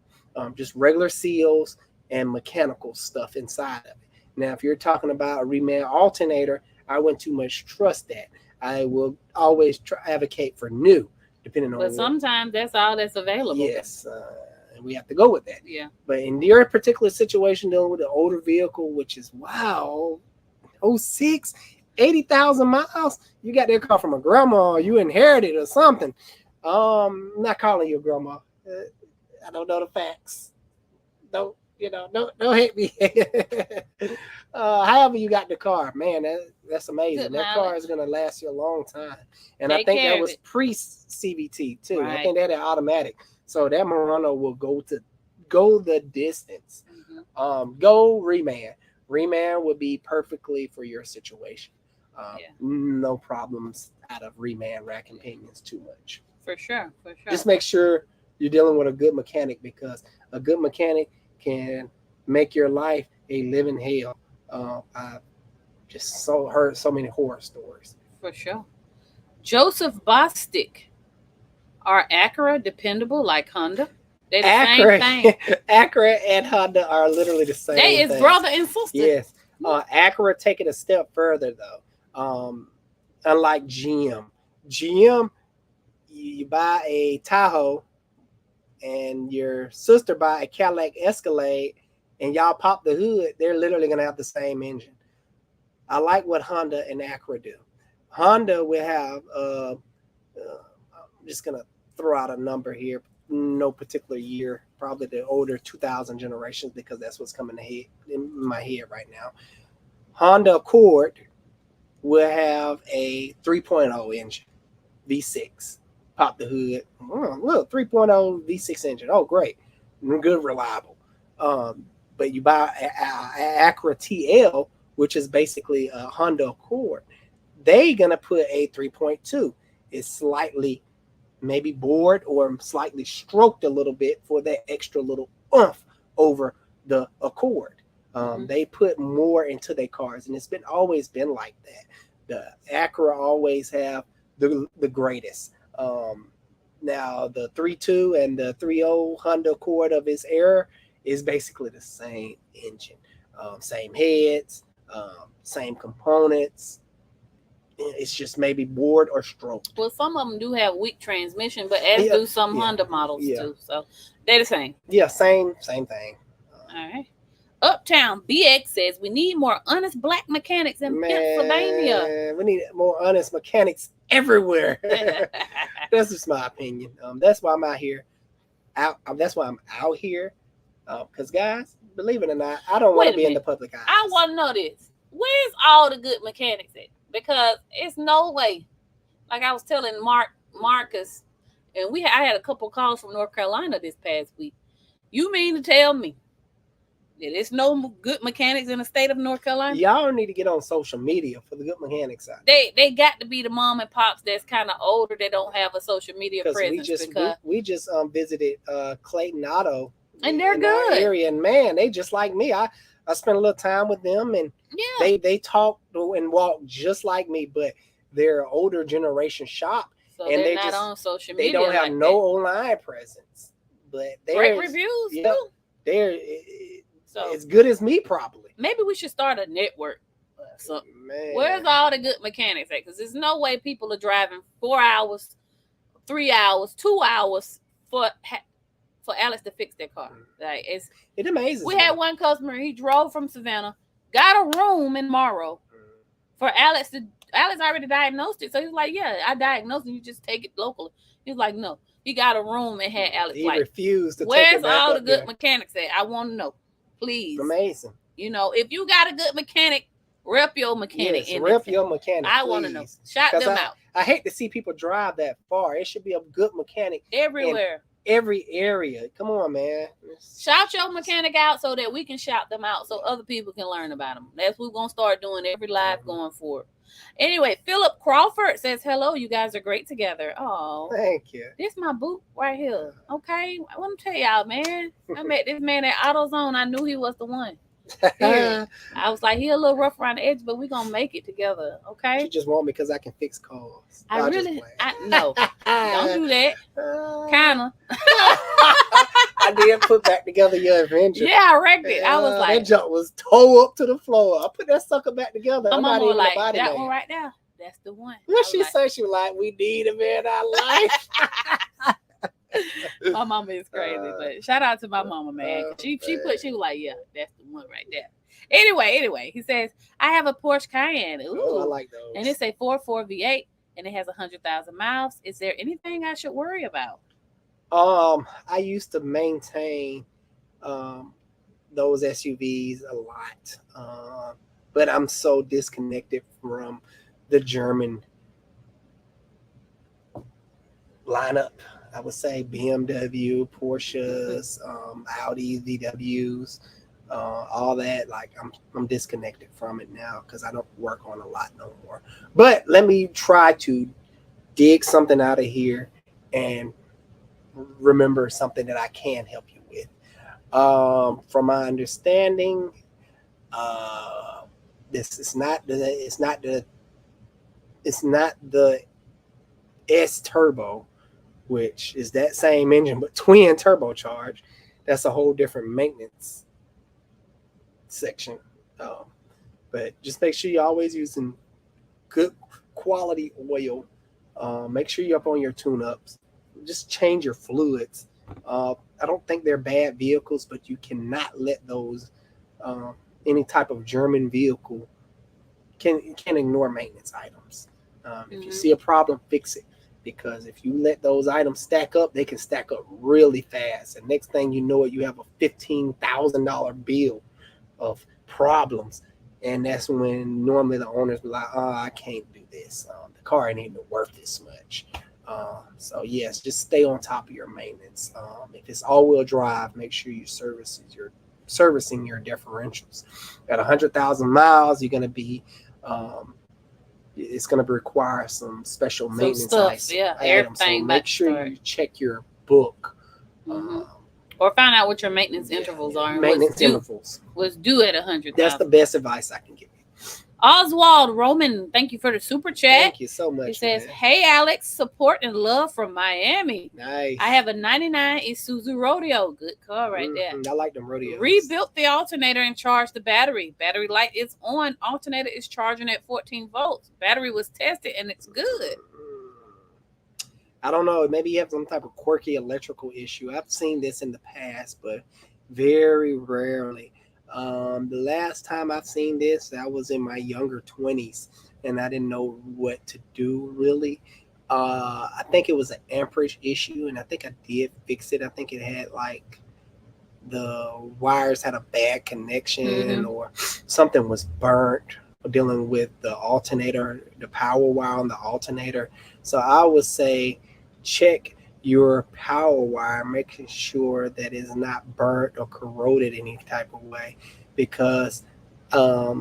Just regular seals and mechanical stuff inside of it. Now, if you're talking about a reman alternator, I wouldn't too much trust that. I will always advocate for new, depending on.
But sometimes that's all that's available.
Yes, and we have to go with that.
Yeah.
But in your particular situation, dealing with an older vehicle, which is 06, 80,000 miles, you got that car from a grandma, or you inherited or something. I'm not calling you grandma. I don't know the facts. Don't hit me. However you got the car, man, that's amazing.
Good
That car
mileage.
is gonna last you a long time. And I
They
think that
carried
was
it.
pre CVT too. I
Right.
think that had automatic. So that Murano will go the distance. Go Reman. Reman would be perfectly for your situation.
Yeah.
No problems out of Reman racking pinions too much.
For sure. For sure.
Just make sure you're dealing with a good mechanic, because a good mechanic can make your life a living hell. I just heard so many horror stories.
For sure. Joseph Bostic. Are Acura dependable like Honda? They the same thing.
Acura and Honda are literally the same.
They is
thing.
brother and sister.
Yes. Acura take it a step further though. Unlike GM, you buy a Tahoe and your sister buy a Cadillac Escalade, and y'all pop the hood, they're literally gonna have the same engine. I like what Honda and Acura do. Honda will have I'm just gonna throw out a number here, no particular year, probably the older 2000 generations, because that's what's coming ahead in my head right now. Honda Accord will have a 3.0 engine, V6. Pop the hood. Oh, look, 3.0 V6 engine. Oh, great. Good, reliable. But you buy an Acura TL, which is basically a Honda Accord. They're going to put a 3.2. It's slightly maybe bored or slightly stroked a little bit for that extra little oomph over the Accord. They put more into their cars, and it's always been like that. The Acura always have the greatest. Now the 3.2 and the 3.0 Honda Accord of its era is basically the same engine, same heads, same components. It's just maybe bored or stroked.
Well, some of them do have weak transmission, but as do some Honda models too. So they're the same.
Yeah, same thing.
All right. Uptown BX says we need more honest black mechanics in Pennsylvania.
We need more honest mechanics everywhere. That's just my opinion. That's why I'm out here. That's why I'm out here. Because guys, believe it or not, I don't want to be in the public eye.
I want to know this. Where's all the good mechanics at? Because it's no way. Like I was telling Marcus, and I had a couple calls from North Carolina this past week. You mean to tell me that there's no good mechanics in the state of North Carolina?
Y'all need to get on social media for the good mechanics out.
They got to be the mom and pops that's kind of older. They don't have a social media presence.
We just visited Clayton Auto,
and they're good
area, and man, they just like me. I spent a little time with them, and they talk and walk just like me, but they're an older generation shop,
so
and
they're not on social media.
They don't have
like
no online presence, but
great reviews too.
They're as good as me, probably.
Maybe we should start a network.
Man.
Where's all the good mechanics at? Because there's no way people are driving 4 hours, 3 hours, 2 hours for Alex to fix their car. Like
it amazes.
We had one customer. He drove from Savannah, got a room in Morrow for Alex. Alex already diagnosed it, so he's like, "Yeah, I diagnosed it. You just take it locally." He's like, "No, he got a room and had Alex."
He refused to.
Where's
take it back
all
up
the good
there.
mechanics at? I want to know, please.
Amazing.
You know, if you got a good mechanic, rep your mechanic.
Yes, rep your mechanic.
I want to know. Shout them out.
I hate to see people drive that far. It should be a good mechanic
everywhere.
Every area. Come on, man.
Shout your mechanic out so that we can shout them out so other people can learn about them. That's what we're going to start doing every live going forward. Anyway, Philip Crawford says, hello, you guys are great together. Oh,
thank you.
This my boot right here. Okay, let me tell y'all, man. I met this man at AutoZone. I knew he was the one. I was like, he a little rough around the edge, but we're going to make it together, okay?
You just want me because I can fix cars.
No. Don't do that. Kind of.
I did put back together your Avenger.
Yeah, I wrecked it. I was like,
that junk was towed up to the floor. I put that sucker back together.
I'm not even
like,
the body
that
man. One right there. That's the one.
What she say? She was like, we need him in our life.
My mama is crazy, but shout out to my mama, man. She was like, yeah, that's the one right there. Anyway, he says, I have a Porsche Cayenne. Ooh,
I like those.
And it's a 4.4 V8. and it has 100,000 miles. Is there anything I should worry about?
I used to maintain um, those SUVs a lot, but I'm so disconnected from the German lineup. I would say BMW, Porsches, Audi, VWs, all that. Like I'm disconnected from it now because I don't work on a lot no more. But let me try to dig something out of here and remember something that I can help you with. From my understanding, uh, this is not the it's not the S turbo, which is that same engine but twin turbocharged. That's a whole different maintenance section. Um, but just make sure you're always using good quality oil. Make sure you're up on your tune-ups. Just change your fluids. I don't think they're bad vehicles, but you cannot let those uh, any type of German vehicle can ignore maintenance items. If you see a problem, fix it. Because if you let those items stack up, they can stack up really fast. And next thing you know it, you have a $15,000 bill of problems. And that's when normally the owners be like, oh, I can't do this. The car ain't even worth this much. So yes, just stay on top of your maintenance. If it's all-wheel drive, make sure you servicing your differentials. At 100,000 miles, you're going to be it's going to require some special maintenance items.
Everything.
So make sure you check your book.
Or find out what your maintenance intervals are.
Maintenance intervals.
Was due at 100,000.
That's the best advice I can give you.
Oswald Roman, thank you for the super chat.
Thank you so much.
He says, hey, Alex, support and love from Miami.
Nice.
I have a 99 Isuzu Rodeo. Good car right there.
I like them Rodeos.
Rebuilt the alternator and charged the battery. Battery light is on. Alternator is charging at 14 volts. Battery was tested and it's good.
I don't know. Maybe you have some type of quirky electrical issue. I've seen this in the past, but very rarely. The last time I've seen this, I was in my younger 20s, and I didn't know what to do really. I think it was an amperage issue, and I think I did fix it. I think it had like the wires had a bad connection or something was burnt dealing with the alternator, the power wire on the alternator. So I would say check your power wire, making sure that it's not burnt or corroded any type of way, because I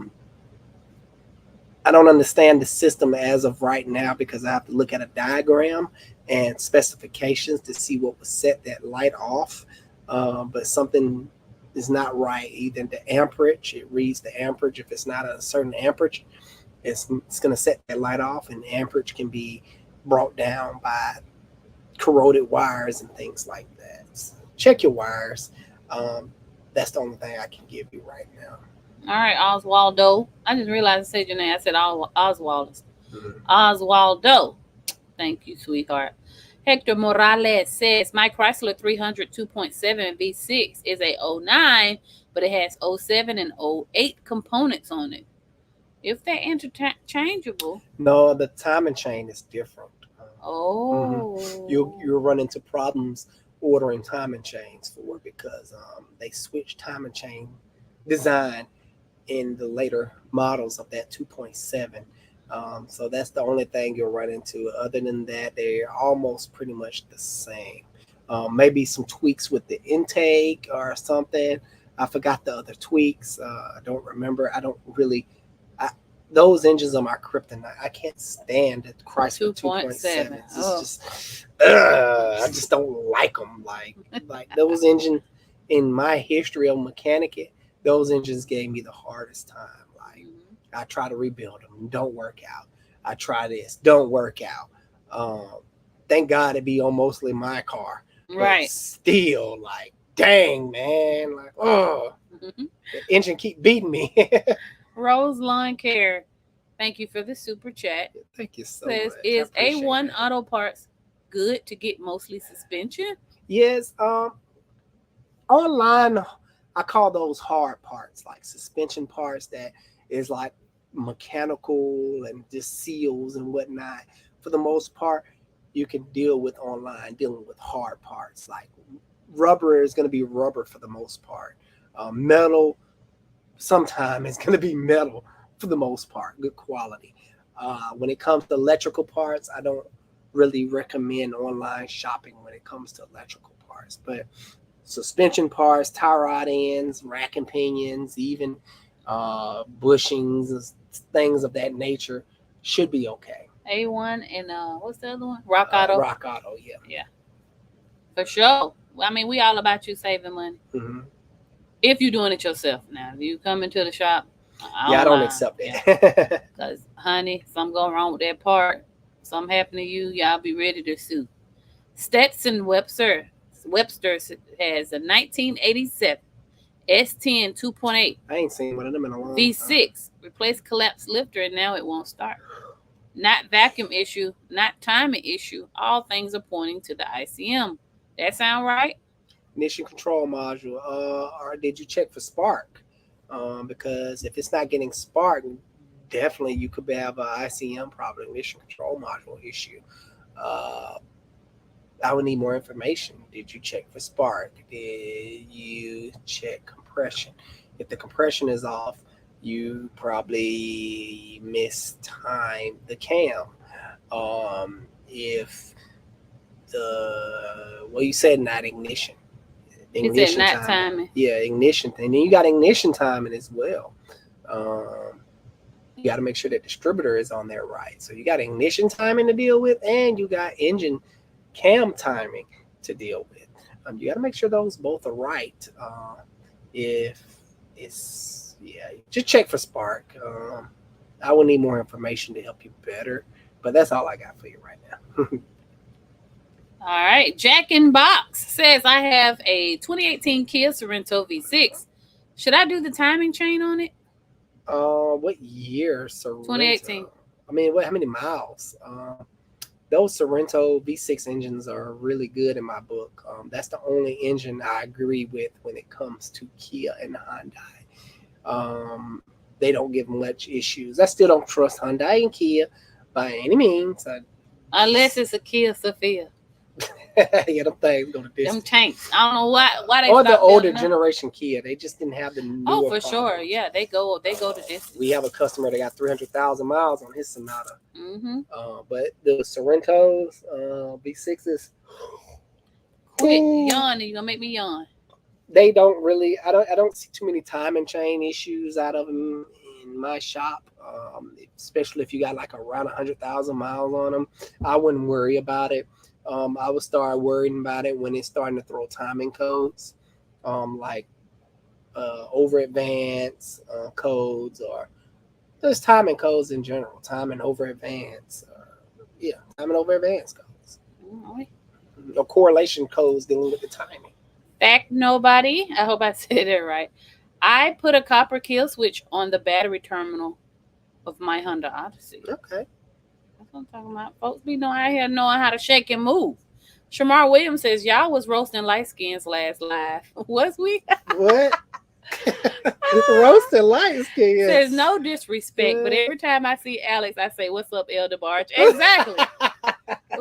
don't understand the system as of right now, because I have to look at a diagram and specifications to see what was set that light off. But something is not right. Either the amperage, it reads the amperage. If it's not a certain amperage, it's going to set that light off, and amperage can be brought down by corroded wires and things like that. So check your wires. That's the only thing I can give you right now.
All right, Oswaldo. I just realized I said your name. I said Oswald. Oswaldo. Thank you, sweetheart. Hector Morales says, my Chrysler 300 2.7 V6 is a 09, but it has 07 and 08 components on it. If they're interchangeable.
No, the timing chain is different.
Oh.
You'll run into problems ordering timing chains for it, because they switched timing chain design in the later models of that 2.7. So that's the only thing you'll run into. Other than that, they're almost pretty much the same. Maybe some tweaks with the intake or something. I forgot the other tweaks. I don't remember. I don't really. Those engines are my kryptonite. I can't stand the Chrysler 2.7. I just don't like them. Like those engines, in my history of mechanicking, those engines gave me the hardest time. Like I try to rebuild them, don't work out. I try this, don't work out. Thank God it be on mostly my car.
Right.
Still, like, dang, man. Like, the engine keep beating me.
Rose Lawn Care, thank you for the super chat.
Thank you so much.
Is A1 Auto Parts good to get mostly suspension?
Yes. Online, I call those hard parts, like suspension parts that is like mechanical and just seals and whatnot. for the most part, you can deal with online, dealing with hard parts. Like rubber is going to be rubber for the most part. Metal, sometimes it's going to be metal for the most part, good quality. When it comes to electrical parts, I don't really recommend online shopping when it comes to electrical parts. But suspension parts, tie rod ends, rack and pinions, even bushings, things of that nature should be okay.
A1 and what's the other one? Rock Auto.
Rock Auto, yeah.
Yeah, for sure. I mean, we all about you saving money.
Mm-hmm.
If you're doing it yourself. Now, if you come into the shop,
I don't accept that.
Because, honey, something go wrong with that part, something happen to you, y'all be ready to sue. Stetson Webster has a 1987 S10 2.8
I ain't seen one of them in a long time.
V6. Replaced collapsed lifter, and now it won't start. Not vacuum issue, not timing issue. All things are pointing to the ICM. That sound right?
Ignition control module. Or did you check for spark? Because if it's not getting spark, definitely you could have an ICM problem, ignition control module issue. I would need more information. Did you check for spark? Did you check compression? If the compression is off, you probably mistimed the cam. If you said not ignition.
You said not timing.
Yeah, ignition. And then you got ignition timing as well. You got to make sure that distributor is on there right. So you got ignition timing to deal with, and you got engine cam timing to deal with. You got to make sure those both are right. If it's, just check for spark. I will need more information to help you better, but that's all I got for you right now.
All right. Jack in Box says, I have a 2018 Kia Sorento V6. Should I do the timing chain on it?
What year? Sorento?
2018.
I mean, how many miles? Those Sorento V6 engines are really good in my book. That's the only engine I agree with when it comes to Kia and Hyundai. They don't give much issues. I still don't trust Hyundai and Kia by any means.
Unless it's a Kia Sophia.
Yeah, them things go to distance.
Them tanks. I don't know why they
or the older
building
generation Kia. They just didn't have the newer
for sure. Yeah, they go to distance.
We have a customer that got 300,000 miles on his Sonata.
Mm-hmm.
But the Sorrentos, V6s.
Quit yawning. You're gonna make me yawn.
They don't really. I don't see too many time and chain issues out of them in my shop. Especially if you got like around 100,000 miles on them, I wouldn't worry about it. I would start worrying about it when it's starting to throw timing codes, like over advance codes, or just timing codes in general. Timing over advance, timing over advance codes.
Right.
Or correlation codes dealing with the timing.
Fact nobody. I hope I said it right. I put a copper kill switch on the battery terminal of my Honda Odyssey.
Okay.
That's what I'm talking about. Folks be knowing how to shake and move. Shamar Williams says, y'all was roasting light skins last live. Was we?
What? Roasting light skins.
Says no disrespect, but every time I see Alex, I say, what's up, Elder Barge? Exactly.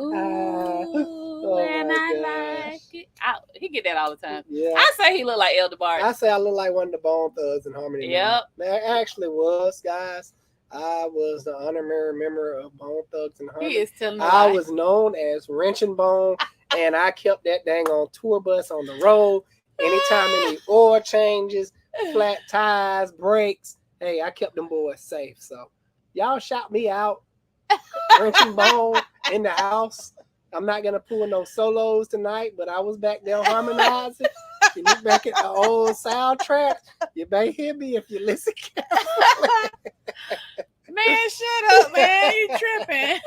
Ooh, and I like it. He get that all the time.
Yeah.
I say he look like Elder Barge.
I say I look like one of the Bone Thugs in Harmony.
Yep.
That actually was, guys. I was the honorary member of Bone Thugs and Harmony.
He is telling
I was known as Wrench and Bone, and I kept that dang on tour bus on the road. Anytime any oil changes, flat tires, brakes, hey, I kept them boys safe. So y'all shout me out. Wrench and Bone in the house. I'm not gonna pull no solos tonight, but I was back there harmonizing. You look back at the old soundtrack, you may hear me if you listen carefully.
Man, shut up, man. You tripping.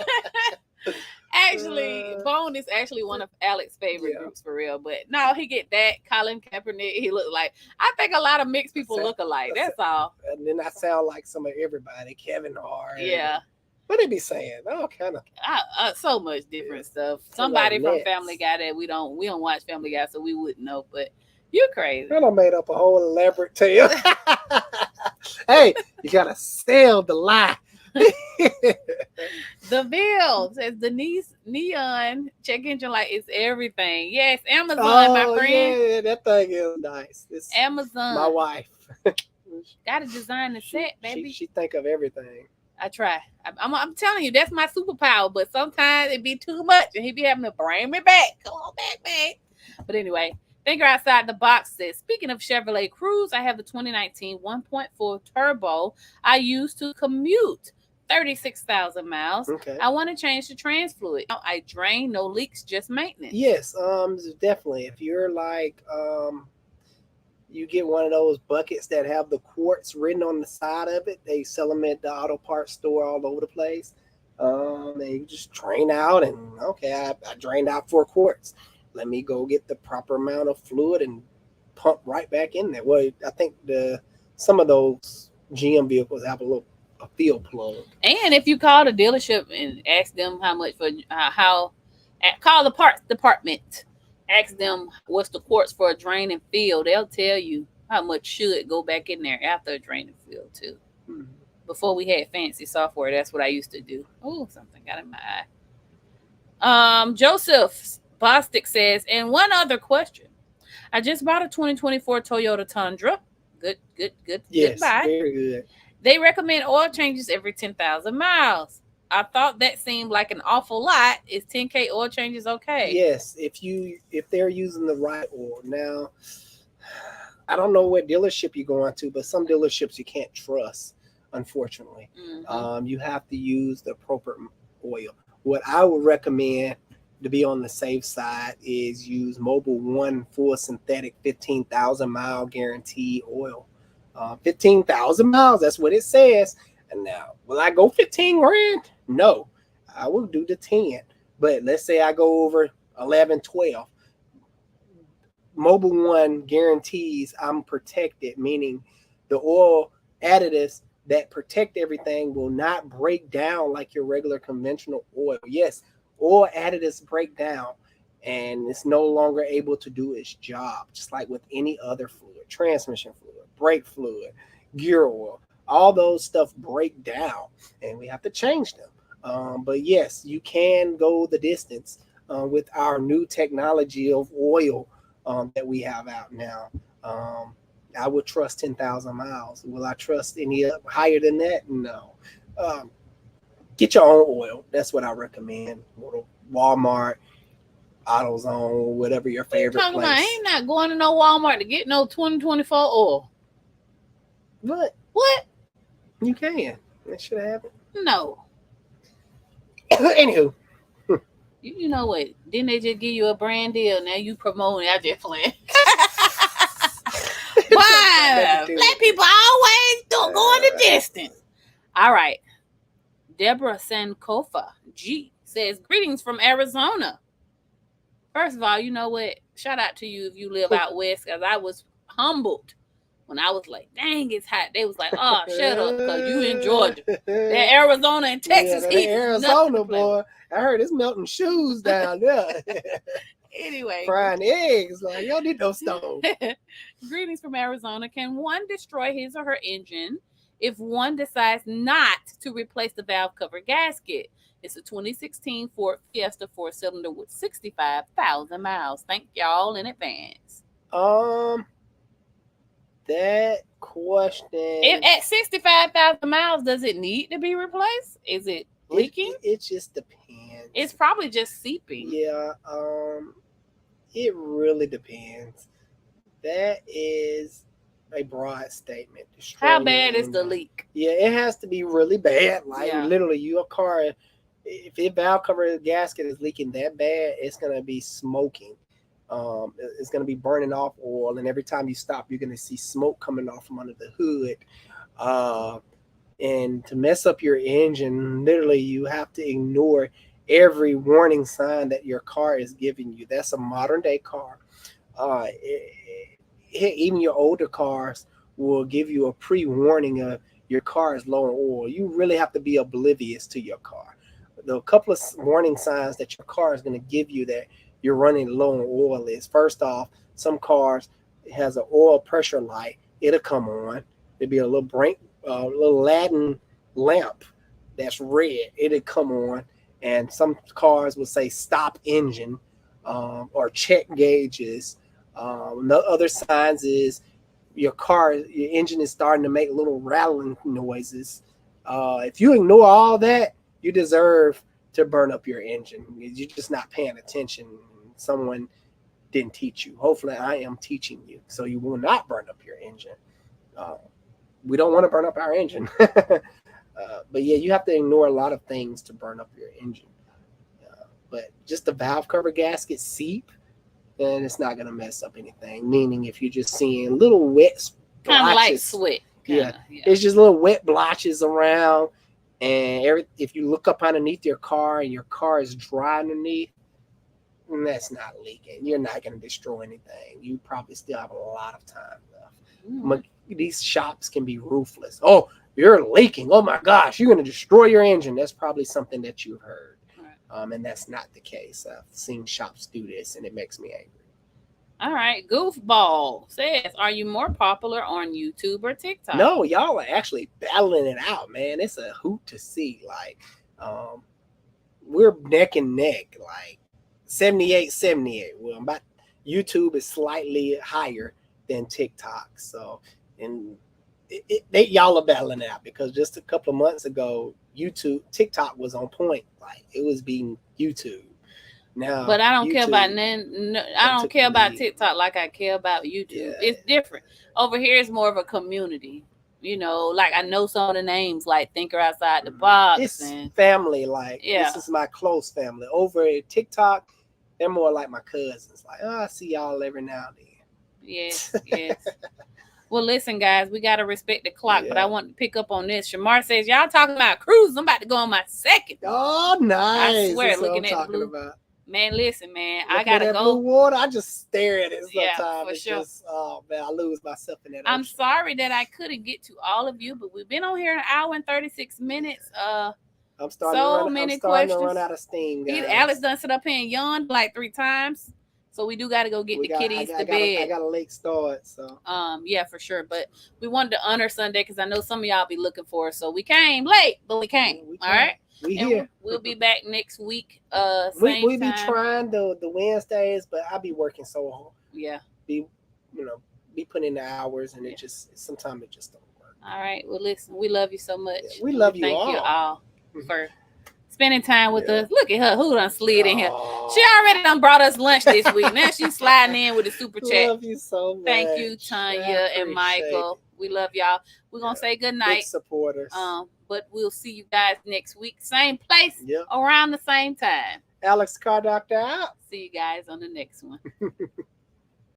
Actually, Bone is actually one of Alex's favorite groups for real. But no, he get that. Colin Kaepernick, he look like. I think a lot of mixed people look alike. That's all.
And then I sound like some of everybody. Kevin Hart.
Yeah.
What they be saying? All kind of
so much different stuff. Somebody from Family Guy that we don't watch Family Guy, so we wouldn't know. But you're crazy.
I done made up a whole elaborate tale. Hey, you gotta sell the lie.
The bill says Denise Neon check engine light is everything. Yes, Amazon, my friend.
Yeah, that thing is nice. It's
Amazon.
my wife.
Got to design the set, baby.
She think of everything.
I try. I'm telling you, that's my superpower. But sometimes it be too much, and he be having to bring me back. Come on back, man. But anyway, thinker outside the box says, speaking of Chevrolet Cruze, I have the 2019 1.4 turbo I used to commute 36,000 miles.
Okay.
I want to change the trans fluid. I drain, no leaks, just maintenance.
Yes, definitely. If you're like, you get one of those buckets that have the quartz written on the side of it. They sell them at the auto parts store all over the place. And you just drain out, and okay, I drained out 4 quarts. Let me go get the proper amount of fluid and pump right back in there. Well, I think some of those GM vehicles have a field plug.
And if you call the dealership and ask them how much for call the parts department, ask them what's the quartz for a drain and fill. They'll tell you how much should go back in there after a drain and fill too. Before we had fancy software, that's what I used to do. Oh, something got in my eye. Joseph Bostic says, and one other question. I just bought a 2024 Toyota Tundra. Good.
Yes,
goodbye.
Very good.
They recommend oil changes every 10,000 miles. I thought that seemed like an awful lot. Is 10K oil changes okay?
Yes, if they're using the right oil. Now, I don't know what dealership you're going to, but some dealerships you can't trust, unfortunately.
Mm-hmm.
You have to use the appropriate oil. What I would recommend to be on the safe side is use Mobil 1 full synthetic 15,000 mile guaranteed oil. 15,000 miles, that's what it says. And now, will I go 15 grand? No, I will do the 10. But let's say I go over 11, 12. Mobil 1 guarantees I'm protected, meaning the oil additives that protect everything will not break down like your regular conventional oil. Yes, oil additives break down and it's no longer able to do its job, just like with any other fluid, transmission fluid, brake fluid, gear oil. All those stuff break down and we have to change them. But yes, you can go the distance with our new technology of oil that we have out now. I would trust 10,000 miles. Will I trust any higher than that? No. Get your own oil. That's what I recommend. Go to Walmart, AutoZone, whatever your favorite place.
I ain't not going to no Walmart to get no 2024 oil.
What? You can. That should happen.
No.
Anywho.
You know what? Didn't they just give you a brand deal? Now you promoting. I just playing. Why? Black people always don't go in the distance. All right. Deborah Sankofa G says, greetings from Arizona. First of all, you know what? Shout out to you if you live out west, because I was humbled when I was like, dang, it's hot. They was like, oh, shut up, because you in Georgia. That Arizona and Texas heat.
Arizona, boy. I heard it's melting shoes down there.
Anyway.
Frying eggs. Like, y'all need no stove.
Greetings from Arizona. Can one destroy his or her engine if one decides not to replace the valve cover gasket? It's a 2016 Ford Fiesta 4-cylinder with 65,000 miles. Thank y'all in advance.
That question.
If at 65,000 miles, does it need to be replaced? Is it leaking?
It just depends.
It's probably just seeping.
Yeah. It really depends. That is a broad statement.
How bad is the leak?
Yeah, it has to be really bad. Like literally, your car, if your valve cover gasket is leaking that bad, it's gonna be smoking. It's gonna be burning off oil, and every time you stop, you're gonna see smoke coming off from under the hood. And to mess up your engine, literally, you have to ignore every warning sign that your car is giving you. That's a modern day car. Even your older cars will give you a pre-warning of your car is low on oil. You really have to be oblivious to your car. The couple of warning signs that your car is going to give you that you're running low on oil is, first off, some cars, it has an oil pressure light. It'll come on. There'll be a little Latin lamp that's red, it'll come on, and some cars will say stop engine, or check gauges. The other signs is your engine is starting to make little rattling noises. If you ignore all that, you deserve to burn up your engine. You're just not paying attention. Someone didn't teach you. Hopefully, I am teaching you, so you will not burn up your engine. We don't want to burn up our engine. But yeah, you have to ignore a lot of things to burn up your engine. But just the valve cover gasket seep, and it's not going to mess up anything. Meaning, if you're just seeing little wet
Kind of like
blotches,
sweat.
yeah, it's just little wet blotches around. And if you look up underneath your car and your car is dry underneath, that's not leaking. You're not going to destroy anything. You probably still have a lot of time left. These shops can be ruthless. Oh, you're leaking. Oh my gosh, you're going to destroy your engine. That's probably something that you've heard. And that's not the case. I've seen shops do this, and it makes me angry.
All right. Goofball says, are you more popular on YouTube or TikTok?
No, y'all are actually battling it out, man. It's a hoot to see. Like, we're neck and neck, like 78. Well, YouTube is slightly higher than TikTok. So, and y'all are battling it out, because just a couple of months ago, TikTok was on point. Like, it was beating YouTube. Now,
but I don't care about I don't care about TikTok like I care about YouTube. Yeah. It's different. Over here, it's more of a community. You know, like I know some of the names, like Thinker Outside the Box.
It's family. Like, this is my close family. Over at TikTok, they're more like my cousins. Like, oh, I see y'all every now and then.
Yes. Well, listen, guys, we got to respect the clock, but I want to pick up on this. Shamar says, y'all talking about cruises. I'm about to go on my second.
Oh, nice.
I swear,
that's
looking
what I'm
at the blue.
about.
Man, listen, man,
Looking
I gotta
at
go.
Blue water, I just stare at it sometimes.
Yeah, for
it's
sure.
Just, oh man, I lose myself in that.
I'm
ocean.
sorry that I couldn't get to all of you, but we've been on here an hour and 36 minutes.
I'm starting to run out of steam, guys.
Alex done sit up here and yawned like 3 times. So we do got to go get the kitties to bed.
I got a late start, so.
Yeah, for sure. But we wanted to honor Sunday because I know some of y'all be looking for us. So we came late, but we came. All right.
We here.
We'll be back next week.
We be trying the Wednesdays, but I be working so hard.
Yeah.
Be putting in the hours, and it just sometimes it just don't work.
All right. Well, listen, we love you so much.
Yeah, we love you all.
Thank you all for spending time with us. Look at her. Who done slid in here? She already done brought us lunch this week. Now she's sliding in with a super chat.
Love you so much.
Thank you, Tanya and Michael. We love y'all. We're going to say good night.
Big supporters.
But we'll see you guys next week. Same place, around the same time.
Alex Car Doctor out.
See you guys on the next one.